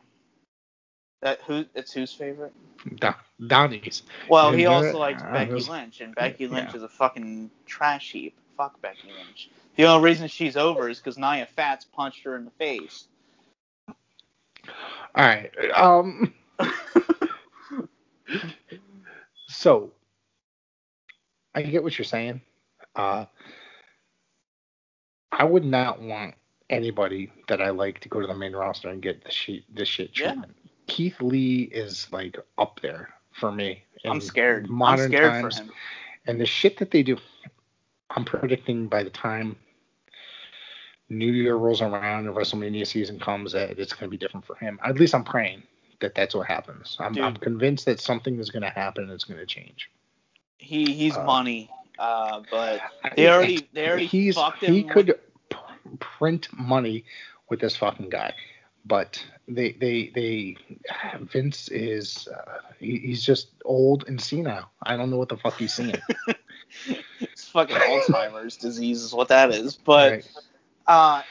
It's whose favorite? Donnie's. Well, he also likes Becky Lynch, and Becky Lynch is a fucking trash heap. Fuck Becky Lynch. The only reason she's over is because Nia Fats punched her in the face. All right. So, I get what you're saying. I would not want anybody that I like to go to the main roster and get this shit treatment. Keith Lee is, like, up there for me. I'm scared. I'm scared times. For him. And the shit that they do, I'm predicting by the time New Year rolls around and WrestleMania season comes, that it's going to be different for him. At least I'm praying that that's what happens. I'm convinced that something is going to happen and it's going to change. He's money, but they already fucked him. He could print money with this fucking guy, but Vince is he's just old and senile. I don't know what the fuck he's seeing. It's fucking Alzheimer's disease is what that is. But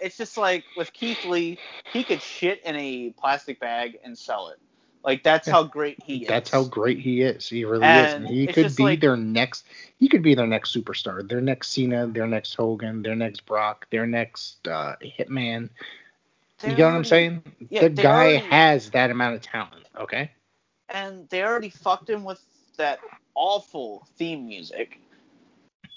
it's just like with Keith Lee, he could shit in a plastic bag and sell it. Like, that's how great he is. That's how great he is. He really is. And he could be their next superstar, their next Cena, their next Hogan, their next Brock, their next Hitman. You get what I'm saying? Yeah, the guy has that amount of talent, okay? And they already fucked him with that awful theme music.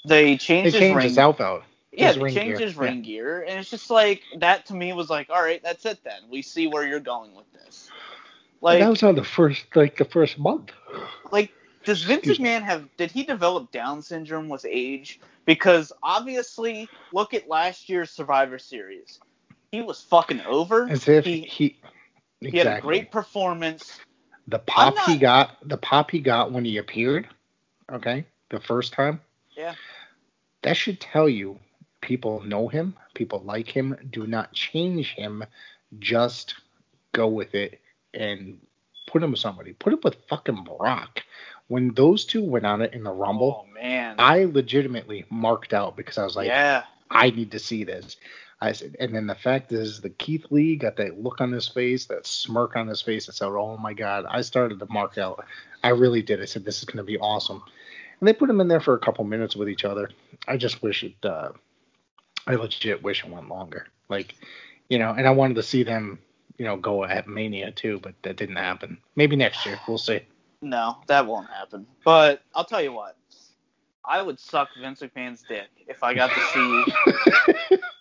They changed his outfit. Yeah, they changed his ring gear. And it's just like, that to me was like, all right, that's it then. We see where you're going with this. Like, that was on the first month. Like, does Vince McMahon did he develop Down syndrome with age? Because obviously, look at last year's Survivor Series. He was fucking over. As if he exactly. had a great performance. The pop he got when he appeared, okay, the first time. Yeah. That should tell you people know him, people like him. Do not change him. Just go with it and put him with somebody. Put him with fucking Brock. When those two went on it in the Rumble, oh man, I legitimately marked out because I was like, yeah, I need to see this. I said, and then the fact is, the Keith Lee got that look on his face, that smirk on his face. I said, oh my God. I started to mark out. I really did. I said, this is going to be awesome. And they put him in there for a couple minutes with each other. I just wish it, I legit wish it went longer. Like, and I wanted to see them, go at Mania too, but that didn't happen. Maybe next year. We'll see. No, that won't happen. But I'll tell you what. I would suck Vince McMahon's dick if I got to see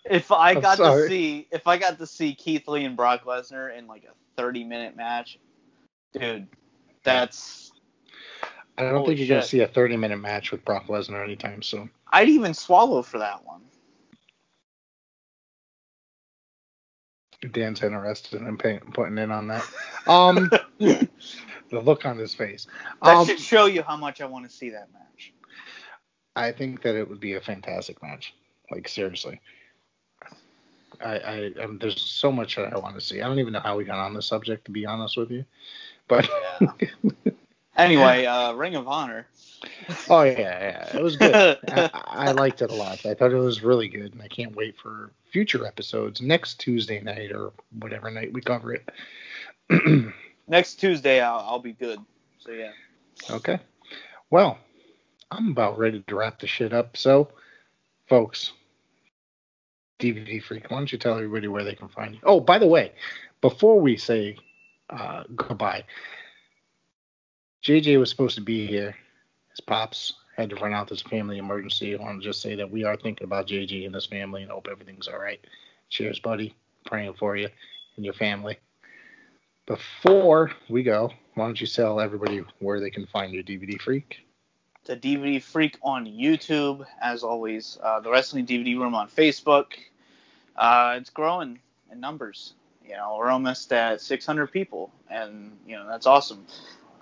if I got to see Keith Lee and Brock Lesnar in like a 30-minute match. Dude, that's I don't think you're going to see a 30-minute match with Brock Lesnar anytime soon. I'd even swallow for that one. Dan's interested in putting in on that. The look on his face. That should show you how much I want to see that match. I think that it would be a fantastic match. Like, seriously. There's so much that I want to see. I don't even know how we got on this subject, to be honest with you. But anyway, Ring of Honor. Oh yeah, it was good. I liked it a lot. I thought it was really good, and I can't wait for future episodes next Tuesday night or whatever night we cover it. Next Tuesday, I'll be good. So yeah. Okay. Well, I'm about ready to wrap the shit up. So, folks, DVD Freak, why don't you tell everybody where they can find you? Oh, by the way, before we say goodbye, JJ was supposed to be here. His pops had to run out. This family emergency. I want to just say that we are thinking about JJ and his family and hope everything's all right. Cheers, buddy. Praying for you and your family. Before we go, why don't you tell everybody where they can find your DVD Freak? The DVD Freak on YouTube, as always. The Wrestling DVD Room on Facebook. It's growing in numbers. We're almost at 600 people, and that's awesome.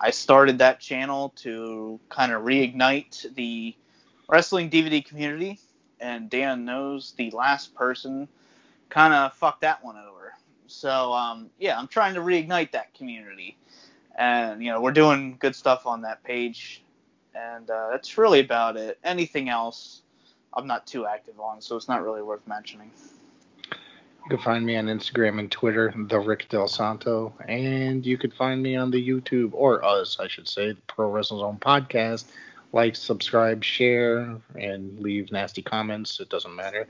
I started that channel to kind of reignite the wrestling DVD community, and Dan knows the last person kind of fucked that one over. So, I'm trying to reignite that community, and, we're doing good stuff on that page, and that's really about it. Anything else, I'm not too active on, so it's not really worth mentioning. You can find me on Instagram and Twitter, the Rick Del Santo, and you can find me on the YouTube, or us, I should say, the Pro Wrestling Zone podcast. Like, subscribe, share, and leave nasty comments. It doesn't matter.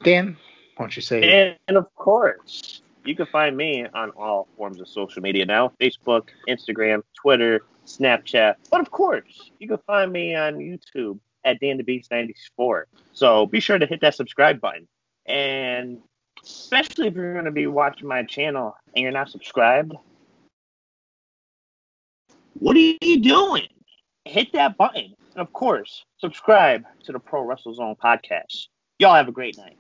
Dan, why don't you say? And of course, you can find me on all forms of social media now: Facebook, Instagram, Twitter, Snapchat. But of course, you can find me on YouTube at DanTheBeast94. So be sure to hit that subscribe button. And especially if you're going to be watching my channel and you're not subscribed, what are you doing? Hit that button. And of course, subscribe to the Pro Wrestle Zone podcast. Y'all have a great night.